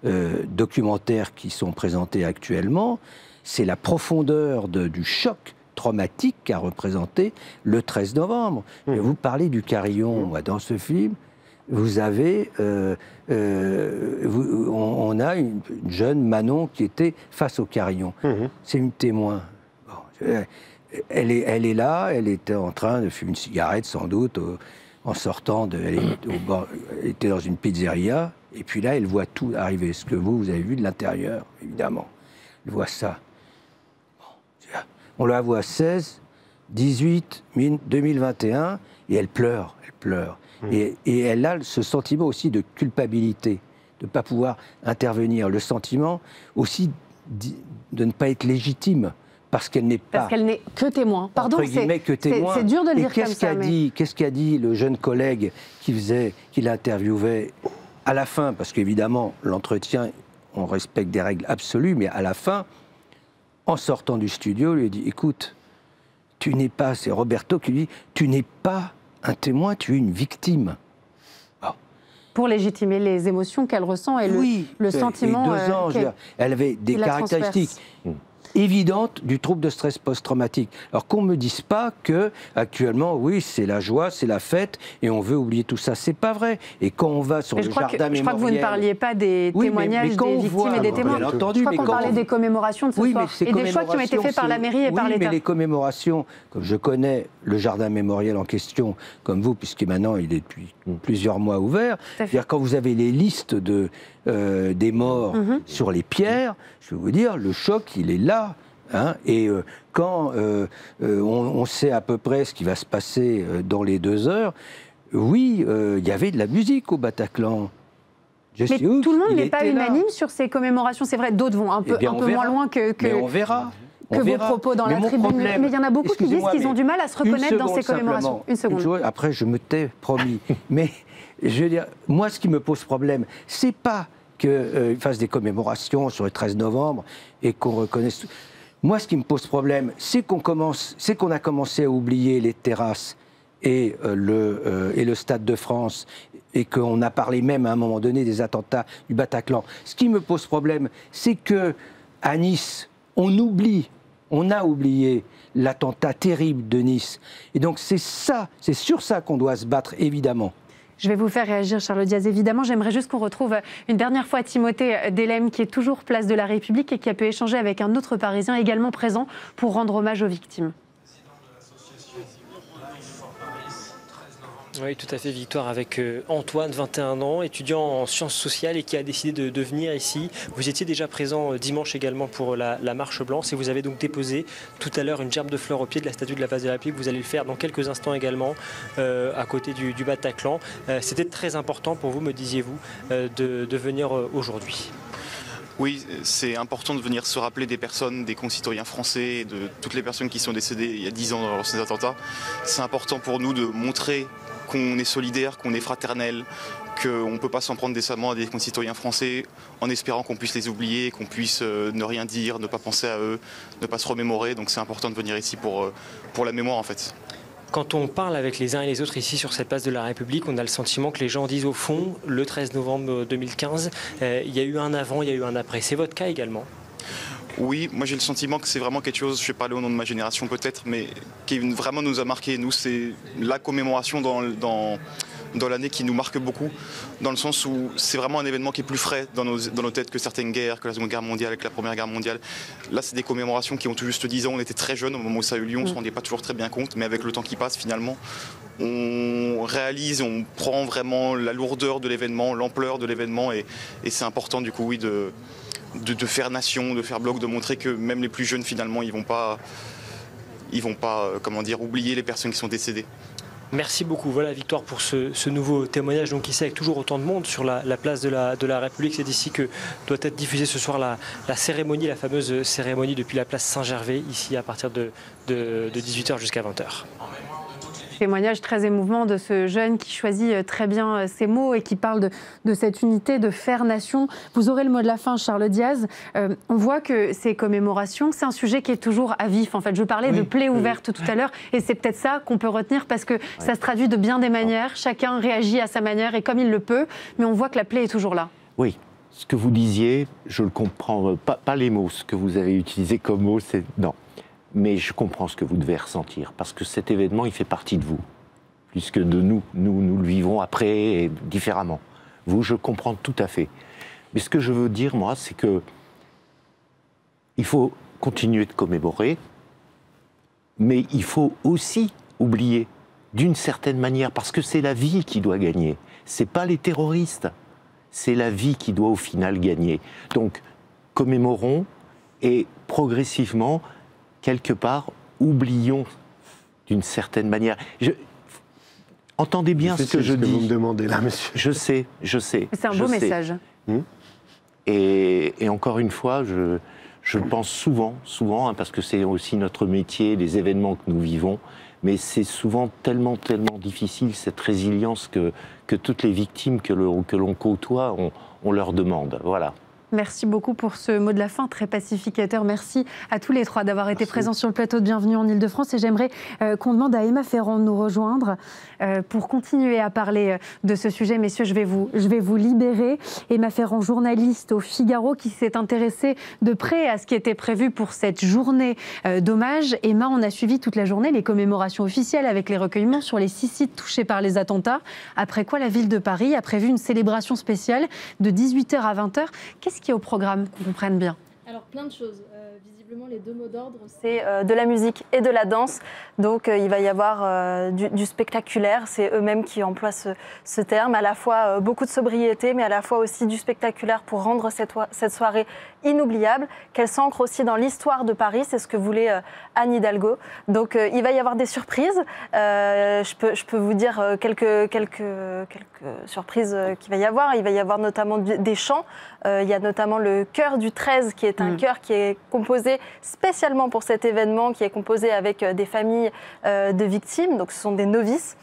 documentaires qui sont présentés actuellement, c'est la profondeur du choc traumatique qu'a représenté le 13 novembre. Vous parlez du carillon. Dans ce film, vous avez, on a une jeune Manon qui était face au carillon. C'est une témoin. Elle est là, elle était en train de fumer une cigarette sans doute en sortant elle était dans une pizzeria et puis là elle voit tout arriver, ce que vous avez vu de l'intérieur évidemment. Elle voit ça. On la voit 16, 18, 2021, et elle pleure, Et elle a ce sentiment aussi de culpabilité, de ne pas pouvoir intervenir. Le sentiment aussi de ne pas être légitime, parce qu'elle n'est pas... Parce qu'elle n'est que témoin. Pardon, c'est dur de le dire comme ça. Qu'est-ce qu'a dit le jeune collègue qui l'interviewait à la fin, parce qu'évidemment, l'entretien, on respecte des règles absolues, mais à la fin... En sortant du studio, il lui dit « Écoute, tu n'es pas... » C'est Roberto qui lui dit « Tu n'es pas un témoin, tu es une victime. » pour légitimer les émotions qu'elle ressent et le sentiment. Et 2 ans, elle avait des caractéristiques évidente du trouble de stress post-traumatique. Alors qu'on ne me dise pas que actuellement, oui, c'est la joie, c'est la fête, et on veut oublier tout ça. C'est pas vrai. Et quand on va sur le jardin mémoriel... Je crois que vous ne parliez pas des témoignages des victimes et des témoins. Bien entendu, je crois qu'on parlait des commémorations de ce soir et des choix qui ont été faits par la mairie et par l'État. Oui, mais les commémorations, comme je connais le jardin mémoriel en question, comme vous, puisque maintenant il est depuis plusieurs mois ouvert, c'est-à-dire quand vous avez les listes des morts sur les pierres, je vais vous dire, le choc, il est là. Hein, et quand on sait à peu près ce qui va se passer dans les 2 heures, oui, il y avait de la musique au Bataclan. Mais tout le monde n'est pas unanime sur ces commémorations. C'est vrai, d'autres vont un peu moins loin que mais on verra. Vos propos dans la tribune. Mais il y en a beaucoup qui disent qu'ils ont du mal à se reconnaître dans ces commémorations. Une seconde. Après, je me tais, promis. Mais je veux dire, moi, ce qui me pose problème, c'est pas qu'ils fassent des commémorations sur le 13 novembre et qu'on reconnaisse... Moi, ce qui me pose problème, c'est qu'on a commencé à oublier les terrasses et le Stade de France, et qu'on a parlé même à un moment donné des attentats du Bataclan. Ce qui me pose problème, c'est que à Nice, on a oublié l'attentat terrible de Nice. Et donc c'est sur ça qu'on doit se battre, évidemment. Je vais vous faire réagir, Charles Diaz. Évidemment, j'aimerais juste qu'on retrouve une dernière fois Timothée Delem, qui est toujours place de la République et qui a pu échanger avec un autre Parisien également présent pour rendre hommage aux victimes. Oui, tout à fait, Victoire, avec Antoine, 21 ans, étudiant en sciences sociales et qui a décidé de venir ici. Vous étiez déjà présent dimanche également pour la marche blanche et vous avez donc déposé tout à l'heure une gerbe de fleurs au pied de la statue de la place de la République. Vous allez le faire dans quelques instants également à côté du Bataclan. C'était très important pour vous, me disiez-vous, de venir aujourd'hui. Oui, c'est important de venir se rappeler des personnes, des concitoyens français, de toutes les personnes qui sont décédées il y a 10 ans dans ces attentats. C'est important pour nous de montrer qu'on est solidaire, qu'on est fraternel, qu'on ne peut pas s'en prendre décemment à des concitoyens français en espérant qu'on puisse les oublier, qu'on puisse ne rien dire, ne pas penser à eux, ne pas se remémorer. Donc c'est important de venir ici pour la mémoire en fait. Quand on parle avec les uns et les autres ici sur cette place de la République, on a le sentiment que les gens disent au fond, le 13 novembre 2015, il y a eu un avant, il y a eu un après. C'est votre cas également ? Oui, moi j'ai le sentiment que c'est vraiment quelque chose, je vais parler au nom de ma génération peut-être, mais qui vraiment nous a marqué. Nous, c'est la commémoration dans l'année qui nous marque beaucoup, dans le sens où c'est vraiment un événement qui est plus frais dans nos têtes que certaines guerres, que la Seconde Guerre mondiale, que la Première Guerre mondiale. Là, c'est des commémorations qui ont tout juste 10 ans. On était très jeunes au moment où ça a eu lieu, on ne se rendait pas toujours très bien compte, mais avec le temps qui passe, finalement, on réalise, on prend vraiment la lourdeur de l'événement, l'ampleur de l'événement, et c'est important du coup, oui, de faire nation, de faire bloc, de montrer que même les plus jeunes, finalement, ils vont pas comment dire, oublier les personnes qui sont décédées. Merci beaucoup, voilà Victoire, pour ce nouveau témoignage donc ici avec toujours autant de monde sur la place de la République. C'est ici que doit être diffusée ce soir la cérémonie, la fameuse cérémonie depuis la place Saint-Gervais, ici à partir de 18h jusqu'à 20h. Témoignage très émouvant de ce jeune qui choisit très bien ses mots et qui parle de cette unité, de faire nation. Vous aurez le mot de la fin, Charles Diaz. On voit que ces commémorations, c'est un sujet qui est toujours à vif. En fait, je parlais de plaie ouverte tout à l'heure et c'est peut-être ça qu'on peut retenir parce que ça se traduit de bien des manières. Chacun réagit à sa manière et comme il le peut, mais on voit que la plaie est toujours là. Oui. Ce que vous disiez, je le comprends, pas les mots, ce que vous avez utilisé comme mots, c'est... Non. Mais je comprends ce que vous devez ressentir, parce que cet événement, il fait partie de vous, puisque de nous le vivons après et différemment. Vous, je comprends tout à fait. Mais ce que je veux dire, moi, c'est que il faut continuer de commémorer, mais il faut aussi oublier, d'une certaine manière, parce que c'est la vie qui doit gagner. C'est pas les terroristes, c'est la vie qui doit au final gagner. Donc, commémorons et progressivement, quelque part, oublions d'une certaine manière. Entendez bien ce que je dis. Vous me demandez là, monsieur. Je sais. C'est un beau message. Et encore une fois, je pense souvent, hein, parce que c'est aussi notre métier, les événements que nous vivons, mais c'est souvent tellement difficile, cette résilience que toutes les victimes que l'on côtoie, on leur demande. Voilà. Merci beaucoup pour ce mot de la fin très pacificateur. Merci à tous les trois d'avoir été présents sur le plateau de Bienvenue en Ile-de-France. Et j'aimerais qu'on demande à Emma Ferrand de nous rejoindre pour continuer à parler de ce sujet. Messieurs, je vais vous libérer. Emma Ferrand, journaliste au Figaro, qui s'est intéressée de près à ce qui était prévu pour cette journée d'hommage. Emma, on a suivi toute la journée les commémorations officielles avec les recueillements sur les 6 sites touchés par les attentats. Après quoi, la ville de Paris a prévu une célébration spéciale de 18h à 20h. Qu'est-ce qui est au programme, qu'on comprenne bien? Alors, plein de choses. Visiblement, les deux mots d'ordre, c'est de la musique et de la danse. Donc, il va y avoir du spectaculaire. C'est eux-mêmes qui emploient ce terme. À la fois beaucoup de sobriété, mais à la fois aussi du spectaculaire pour rendre cette soirée inoubliable, qu'elle s'ancre aussi dans l'histoire de Paris. C'est ce que voulait Anne Hidalgo. Donc, il va y avoir des surprises. Je peux vous dire quelques surprises qu'il va y avoir. Il va y avoir notamment des chants. Il y a notamment le chœur du 13, qui est un chœur qui est composé spécialement pour cet événement, qui est composé avec des familles de victimes, donc ce sont des novices.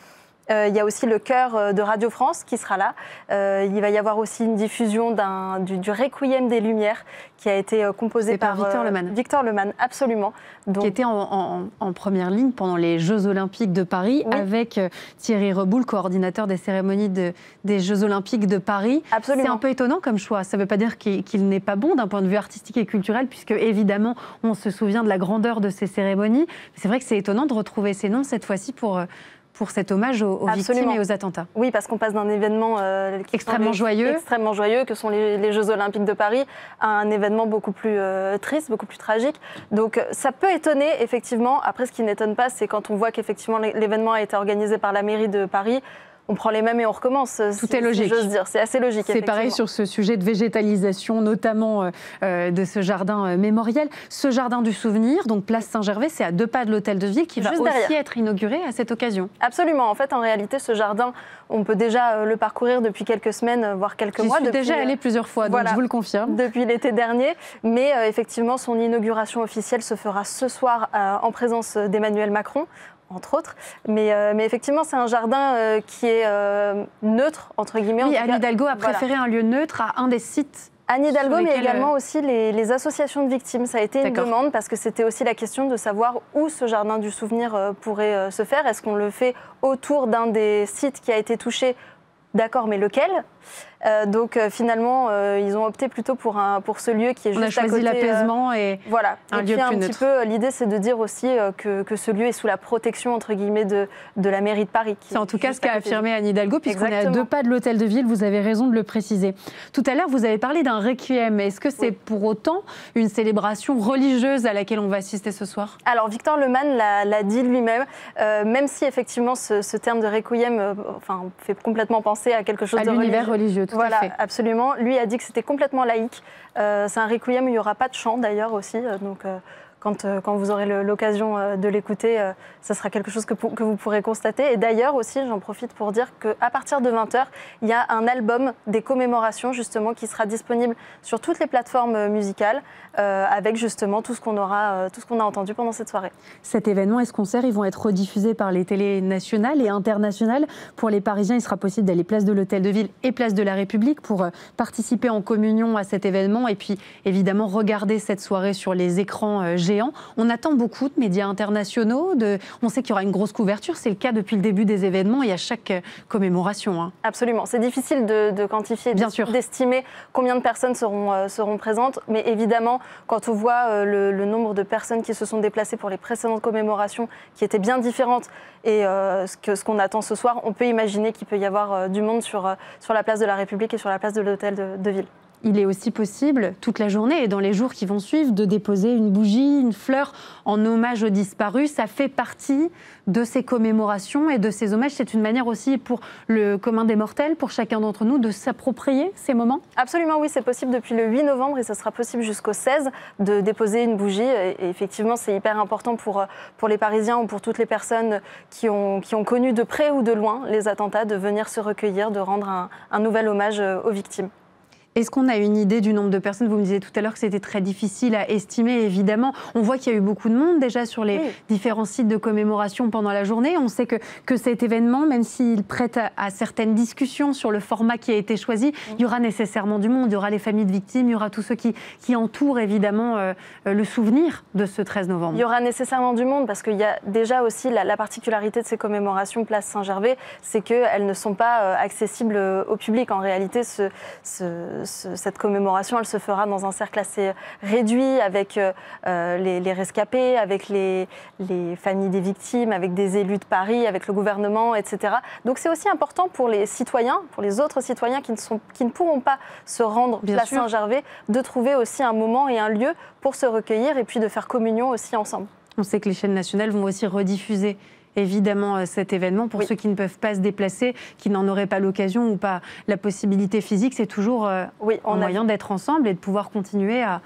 Il y a aussi le chœur de Radio France qui sera là. Il va y avoir aussi une diffusion du Requiem des Lumières qui a été composé par Victor Lemann. Victor Lemann, absolument. Donc, qui était en première ligne pendant les Jeux Olympiques de Paris, oui, avec Thierry Reboul, coordinateur des cérémonies des Jeux Olympiques de Paris. Absolument. C'est un peu étonnant comme choix. Ça ne veut pas dire qu'il n'est pas bon d'un point de vue artistique et culturel, puisque évidemment, on se souvient de la grandeur de ces cérémonies. C'est vrai que c'est étonnant de retrouver ces noms cette fois-ci pour cet hommage aux victimes et aux attentats. Oui, parce qu'on passe d'un événement extrêmement joyeux, que sont les Jeux Olympiques de Paris, à un événement beaucoup plus triste, beaucoup plus tragique. Donc ça peut étonner, effectivement. Après, ce qui n'étonne pas, c'est quand on voit qu'effectivement l'événement a été organisé par la mairie de Paris. On prend les mêmes et on recommence. Tout est logique. Si j'ose dire. C'est assez logique. C'est pareil sur ce sujet de végétalisation, notamment de ce jardin mémoriel. Ce jardin du souvenir, donc place Saint-Gervais, c'est à 2 pas de l'hôtel de ville qui va aussi être inauguré à cette occasion. Absolument. En fait, en réalité, ce jardin, on peut déjà le parcourir depuis quelques semaines, voire quelques mois. J'y suis déjà allée plusieurs fois, donc voilà, je vous le confirme. Depuis l'été dernier. Mais effectivement, son inauguration officielle se fera ce soir en présence d'Emmanuel Macron, entre autres. Mais effectivement, c'est un jardin qui est neutre, entre guillemets. Oui, Anne Hidalgo a préféré un lieu neutre à un des sites. Anne Hidalgo, mais également aussi les associations de victimes. Ça a été une demande parce que c'était aussi la question de savoir où ce jardin du souvenir pourrait se faire. Est-ce qu'on le fait autour d'un des sites qui a été touché? D'accord, mais lequel? Donc finalement, ils ont opté plutôt pour ce lieu qui est juste à côté. On a choisi l'apaisement et voilà. un lieu plus neutre. L'idée, c'est de dire aussi que ce lieu est sous la protection, entre guillemets, de la mairie de Paris. C'est en tout cas ce qu'a affirmé Anne Hidalgo, puisqu'on est à 2 pas de l'hôtel de ville. Vous avez raison de le préciser. Tout à l'heure, vous avez parlé d'un requiem. Est-ce que c'est pour autant une célébration religieuse à laquelle on va assister ce soir? Alors, Victor Lemann l'a dit lui-même, même si effectivement ce terme de requiem fait complètement penser à quelque chose de l'univers religieux. Voilà, absolument. Lui a dit que c'était complètement laïque. C'est un requiem où il n'y aura pas de chant d'ailleurs aussi. Donc, quand vous aurez l'occasion de l'écouter, ça sera quelque chose que vous pourrez constater. Et d'ailleurs aussi, j'en profite pour dire qu'à partir de 20h, il y a un album des commémorations justement qui sera disponible sur toutes les plateformes musicales avec justement tout ce qu'on a entendu pendant cette soirée. Cet événement et ce concert, ils vont être rediffusés par les télés nationales et internationales. Pour les Parisiens, il sera possible d'aller place de l'Hôtel de Ville et place de la République pour participer en communion à cet événement et puis évidemment regarder cette soirée sur les écrans géants. On attend beaucoup de médias internationaux. On sait qu'il y aura une grosse couverture. C'est le cas depuis le début des événements et à chaque commémoration. Hein. Absolument. C'est difficile de quantifier, d'estimer combien de personnes seront présentes. Mais évidemment, quand on voit le nombre de personnes qui se sont déplacées pour les précédentes commémorations, qui étaient bien différentes, et ce qu'on attend ce soir, on peut imaginer qu'il peut y avoir du monde sur la place de la République et sur la place de l'Hôtel de Ville. Il est aussi possible, toute la journée et dans les jours qui vont suivre, de déposer une bougie, une fleur en hommage aux disparus. Ça fait partie de ces commémorations et de ces hommages. C'est une manière aussi pour le commun des mortels, pour chacun d'entre nous, de s'approprier ces moments? Absolument, oui. C'est possible depuis le 8 novembre et ça sera possible jusqu'au 16 de déposer une bougie. Et effectivement, c'est hyper important pour les Parisiens ou pour toutes les personnes qui ont connu de près ou de loin les attentats, de venir se recueillir, de rendre un nouvel hommage aux victimes. Est-ce qu'on a une idée du nombre de personnes? Vous me disiez tout à l'heure que c'était très difficile à estimer, évidemment. On voit qu'il y a eu beaucoup de monde déjà sur les différents sites de commémoration pendant la journée. On sait que cet événement, même s'il prête à certaines discussions sur le format qui a été choisi, il y aura nécessairement du monde. Il y aura les familles de victimes, il y aura tous ceux qui entourent évidemment le souvenir de ce 13 novembre. Il y aura nécessairement du monde parce qu'il y a déjà aussi la particularité de ces commémorations Place Saint-Gervais, c'est qu'elles ne sont pas accessibles au public. En réalité, cette commémoration, elle se fera dans un cercle assez réduit avec les rescapés, avec les familles des victimes, avec des élus de Paris, avec le gouvernement, etc. Donc c'est aussi important pour les citoyens, pour les autres citoyens qui ne pourront pas se rendre Place Saint-Gervais, de trouver aussi un moment et un lieu pour se recueillir et puis de faire communion aussi ensemble. On sait que les chaînes nationales vont aussi rediffuser évidemment cet événement pour ceux qui ne peuvent pas se déplacer, qui n'en auraient pas l'occasion ou pas la possibilité physique. C'est toujours un moyen d'être ensemble et de pouvoir continuer à...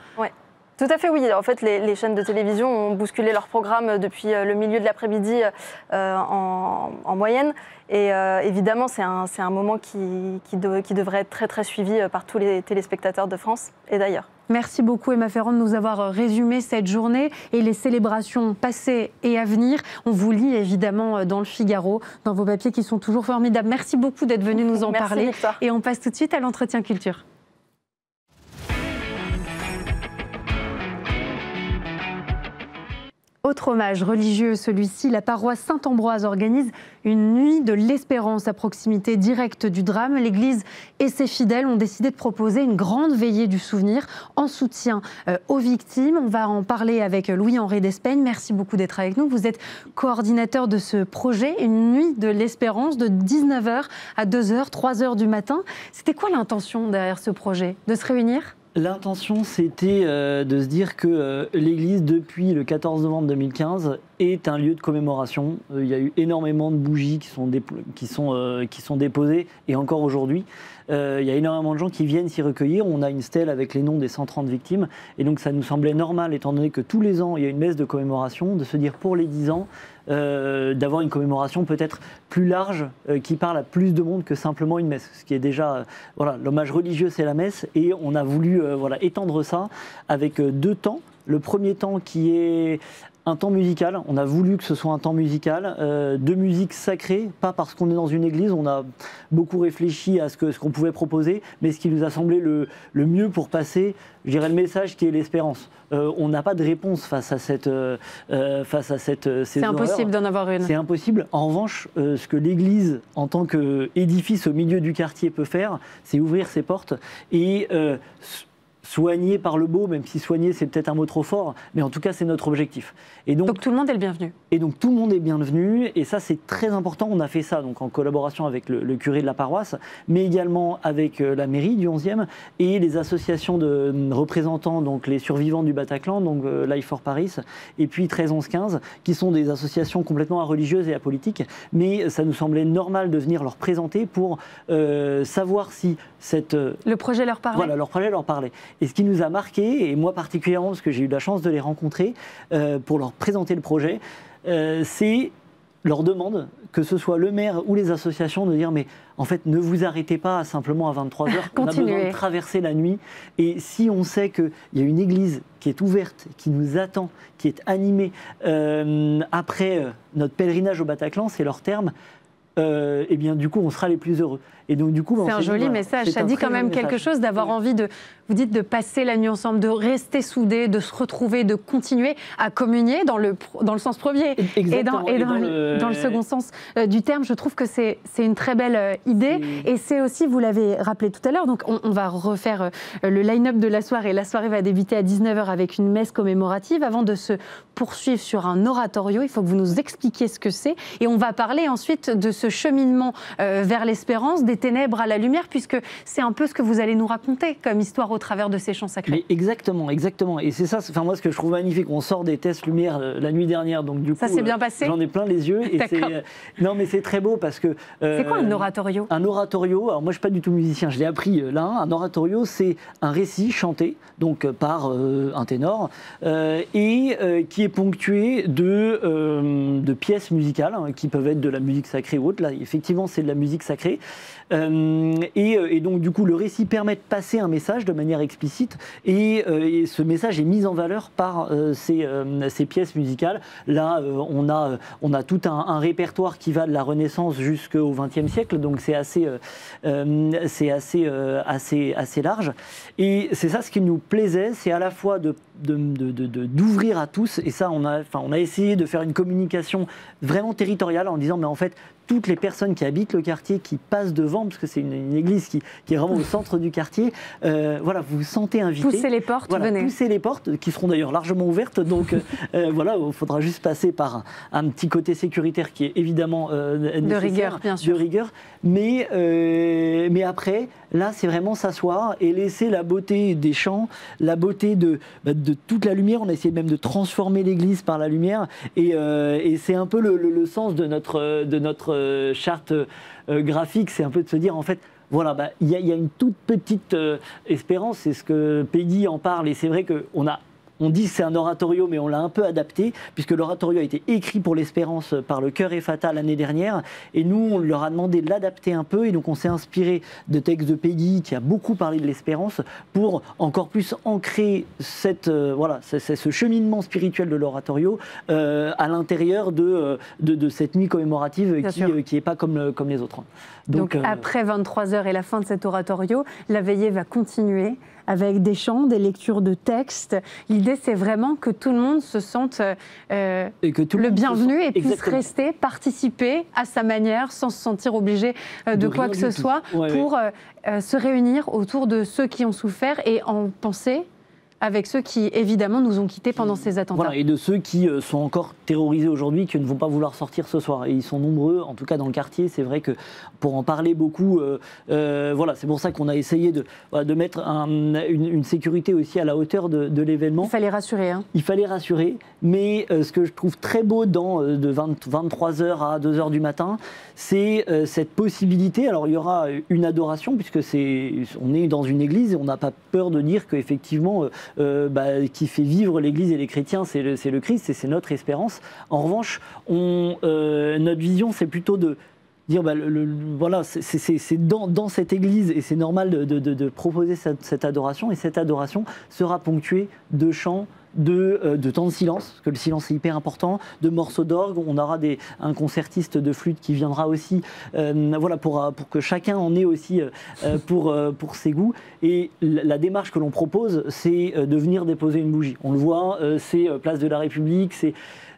Tout à fait, oui. En fait, les chaînes de télévision ont bousculé leur programme depuis le milieu de l'après-midi en moyenne. Et évidemment, c'est un moment qui devrait être très, très suivi par tous les téléspectateurs de France et d'ailleurs. Merci beaucoup Emma Ferrand de nous avoir résumé cette journée et les célébrations passées et à venir. On vous lit évidemment dans le Figaro, dans vos papiers qui sont toujours formidables. Merci beaucoup d'être venu nous en parler. Victoire. Et on passe tout de suite à l'entretien culture. Autre hommage religieux, celui-ci, la paroisse Saint-Ambroise organise une nuit de l'espérance à proximité directe du drame. L'Église et ses fidèles ont décidé de proposer une grande veillée du souvenir en soutien aux victimes. On va en parler avec Louis-Henri Despeigne. Merci beaucoup d'être avec nous. Vous êtes coordinateur de ce projet, une nuit de l'espérance de 19h à 2h, 3h du matin. C'était quoi l'intention derrière ce projet? De se réunir ? L'intention, c'était de se dire que l'Église, depuis le 14 novembre 2015, est un lieu de commémoration. Il y a eu énormément de bougies qui sont déposées, et encore aujourd'hui. Il y a énormément de gens qui viennent s'y recueillir. On a une stèle avec les noms des 130 victimes. Et donc ça nous semblait normal, étant donné que tous les ans, il y a une messe de commémoration, de se dire pour les 10 ans, d'avoir une commémoration peut-être plus large, qui parle à plus de monde que simplement une messe. Ce qui est déjà, l'hommage religieux, c'est la messe. Et on a voulu étendre ça avec 2 temps. Le premier temps qui est un temps musical, on a voulu que ce soit un temps musical, de musique sacrée, pas parce qu'on est dans une église, on a beaucoup réfléchi à ce qu'on pouvait proposer, mais ce qui nous a semblé le mieux pour passer, je dirais, le message qui est l'espérance. On n'a pas de réponse face à cette c'est impossible d'en avoir une. C'est impossible. En revanche, ce que l'église, en tant qu'édifice au milieu du quartier, peut faire, c'est ouvrir ses portes et soigner par le beau, même si soigner c'est peut-être un mot trop fort, mais en tout cas c'est notre objectif. Et donc tout le monde est le bienvenu. Et donc tout le monde est bienvenu, et ça c'est très important. On a fait ça donc en collaboration avec le curé de la paroisse, mais également avec la mairie du 11e et les associations de représentants, donc les survivants du Bataclan, donc Life for Paris, et puis 13-11-15, qui sont des associations complètement religieuses et apolitiques, mais ça nous semblait normal de venir leur présenter pour savoir si le projet leur parlait. Voilà, leur projet leur parlait. Et ce qui nous a marqué, et moi particulièrement parce que j'ai eu la chance de les rencontrer pour leur présenter le projet, c'est leur demande, que ce soit le maire ou les associations, de dire mais en fait ne vous arrêtez pas simplement à 23h, on a besoin de traverser la nuit. Et si on sait qu'il y a une église qui est ouverte, qui nous attend, qui est animée après notre pèlerinage au Bataclan, c'est leur terme, et bien du coup on sera les plus heureux. Et donc du coup c'est un joli message, ça dit quand même quelque chose d'avoir envie de, vous dites, de passer la nuit ensemble, de rester soudés, de se retrouver, de continuer à communier dans le sens premier. Exactement. et dans le second sens du terme. Je trouve que c'est une très belle idée, et c'est aussi, vous l'avez rappelé tout à l'heure, donc on va refaire le line-up de la soirée. La soirée va débuter à 19h avec une messe commémorative avant de se poursuivre sur un oratorio. Il faut que vous nous expliquiez ce que c'est, et on va parler ensuite de ce cheminement vers l'espérance, des ténèbres à la lumière, puisque c'est un peu ce que vous allez nous raconter comme histoire au travers de ces chants sacrés. Mais exactement. Et c'est ça, enfin moi ce que je trouve magnifique, on sort des tests lumière la nuit dernière, donc du coup ça s'est bien passé. J'en ai plein les yeux. Et non mais c'est très beau parce que... c'est quoi un oratorio? Un oratorio, alors moi je suis pas du tout musicien, je l'ai appris là. Un oratorio, c'est un récit chanté, donc par un ténor, et qui est ponctué de pièces musicales, qui peuvent être de la musique sacrée ou autre. Là effectivement c'est de la musique sacrée. Et donc du coup le récit permet de passer un message de manière explicite et ce message est mis en valeur par ces pièces musicales. Là on a tout un répertoire qui va de la Renaissance jusqu'au XXe siècle, donc c'est assez large. Et c'est ça ce qui nous plaisait, c'est à la fois d'ouvrir à tous, et ça on a essayé de faire une communication vraiment territoriale en disant mais en fait toutes les personnes qui habitent le quartier, qui passent devant, parce que c'est une église qui est vraiment au centre du quartier, voilà, vous vous sentez invité. Poussez les portes, voilà, venez. Poussez les portes, qui seront d'ailleurs largement ouvertes, donc voilà, il faudra juste passer par un petit côté sécuritaire qui est évidemment de rigueur, bien sûr. De rigueur, mais après, là, c'est vraiment s'asseoir et laisser la beauté des chants, la beauté de toute la lumière. On a essayé même de transformer l'église par la lumière, et c'est un peu le sens de notre charte graphique, c'est un peu de se dire en fait voilà, il y a une toute petite espérance, c'est ce que Peggy en parle, et c'est vrai on dit que c'est un oratorio, mais on l'a un peu adapté, puisque l'oratorio a été écrit pour l'Espérance par le Chœur Ephata l'année dernière, et nous, on leur a demandé de l'adapter un peu, et donc on s'est inspiré de textes de Peggy, qui a beaucoup parlé de l'Espérance, pour encore plus ancrer ce cheminement spirituel de l'oratorio à l'intérieur de cette nuit commémorative qui n'est pas comme les autres. Donc après 23h et la fin de cet oratorio, la veillée va continuer avec des chants, des lectures de textes. L'idée, c'est vraiment que tout le monde se sente le bienvenu et puisse rester, participer à sa manière, sans se sentir obligé de quoi que ce soit, pour se réunir autour de ceux qui ont souffert et en penser avec ceux qui, évidemment, nous ont quittés pendant ces attentats. Voilà, et de ceux qui sont encore terrorisés aujourd'hui, qui ne vont pas vouloir sortir ce soir. Et ils sont nombreux, en tout cas dans le quartier. C'est vrai que pour en parler beaucoup, voilà, c'est pour ça qu'on a essayé de mettre une sécurité aussi à la hauteur de l'événement. Il fallait rassurer. Hein. Il fallait rassurer, mais ce que je trouve très beau de 23h à 2h du matin, c'est cette possibilité. Alors il y aura une adoration, puisque on est dans une église et on n'a pas peur de dire qu'effectivement, qui fait vivre l'Église et les chrétiens, c'est le Christ et c'est notre espérance. En revanche, notre vision, c'est plutôt de dire, voilà, c'est dans cette Église, et c'est normal de proposer cette adoration, et cette adoration sera ponctuée de chants, de temps de silence, parce que le silence est hyper important, de morceaux d'orgue. On aura un concertiste de flûte qui viendra aussi, voilà, pour que chacun en ait aussi pour ses goûts. Et la démarche que l'on propose, c'est de venir déposer une bougie. On le voit, c'est Place de la République,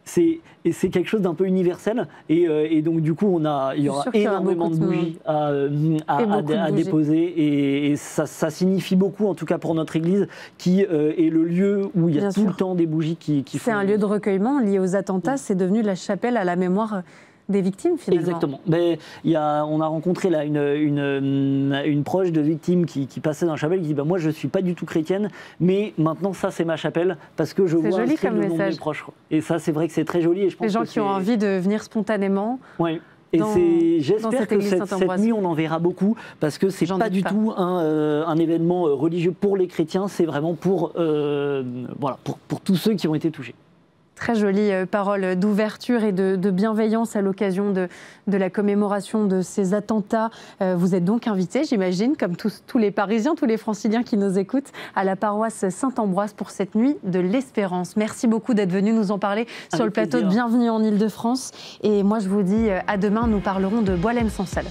c'est quelque chose d'un peu universel, et donc du coup il y aura énormément de bougies à déposer, et ça signifie beaucoup, en tout cas pour notre église, qui est le lieu où il y a tout le temps des bougies qui C'est un lieu de recueillement lié aux attentats, c'est devenu la chapelle à la mémoire des victimes, finalement. Exactement. Mais on a rencontré là une proche de victime qui passait dans la chapelle, qui dit moi je suis pas du tout chrétienne, mais maintenant ça c'est ma chapelle, parce que je vois inscrit le nom de mes proches. Et ça c'est vrai que c'est très joli, et je pense les gens qui ont envie de venir spontanément. Oui. Et j'espère que cette nuit, on en verra beaucoup, parce que c'est pas du tout un événement religieux pour les chrétiens, c'est vraiment pour tous ceux qui ont été touchés. Très jolie parole d'ouverture et de bienveillance à l'occasion de la commémoration de ces attentats. Vous êtes donc invités, j'imagine, comme tous les Parisiens, tous les Franciliens qui nous écoutent, à la paroisse Saint-Ambroise pour cette nuit de l'Espérance. Merci beaucoup d'être venu nous en parler sur le plateau de Bienvenue en Ile-de-France. Et moi, je vous dis à demain, nous parlerons de Boualem Sansal.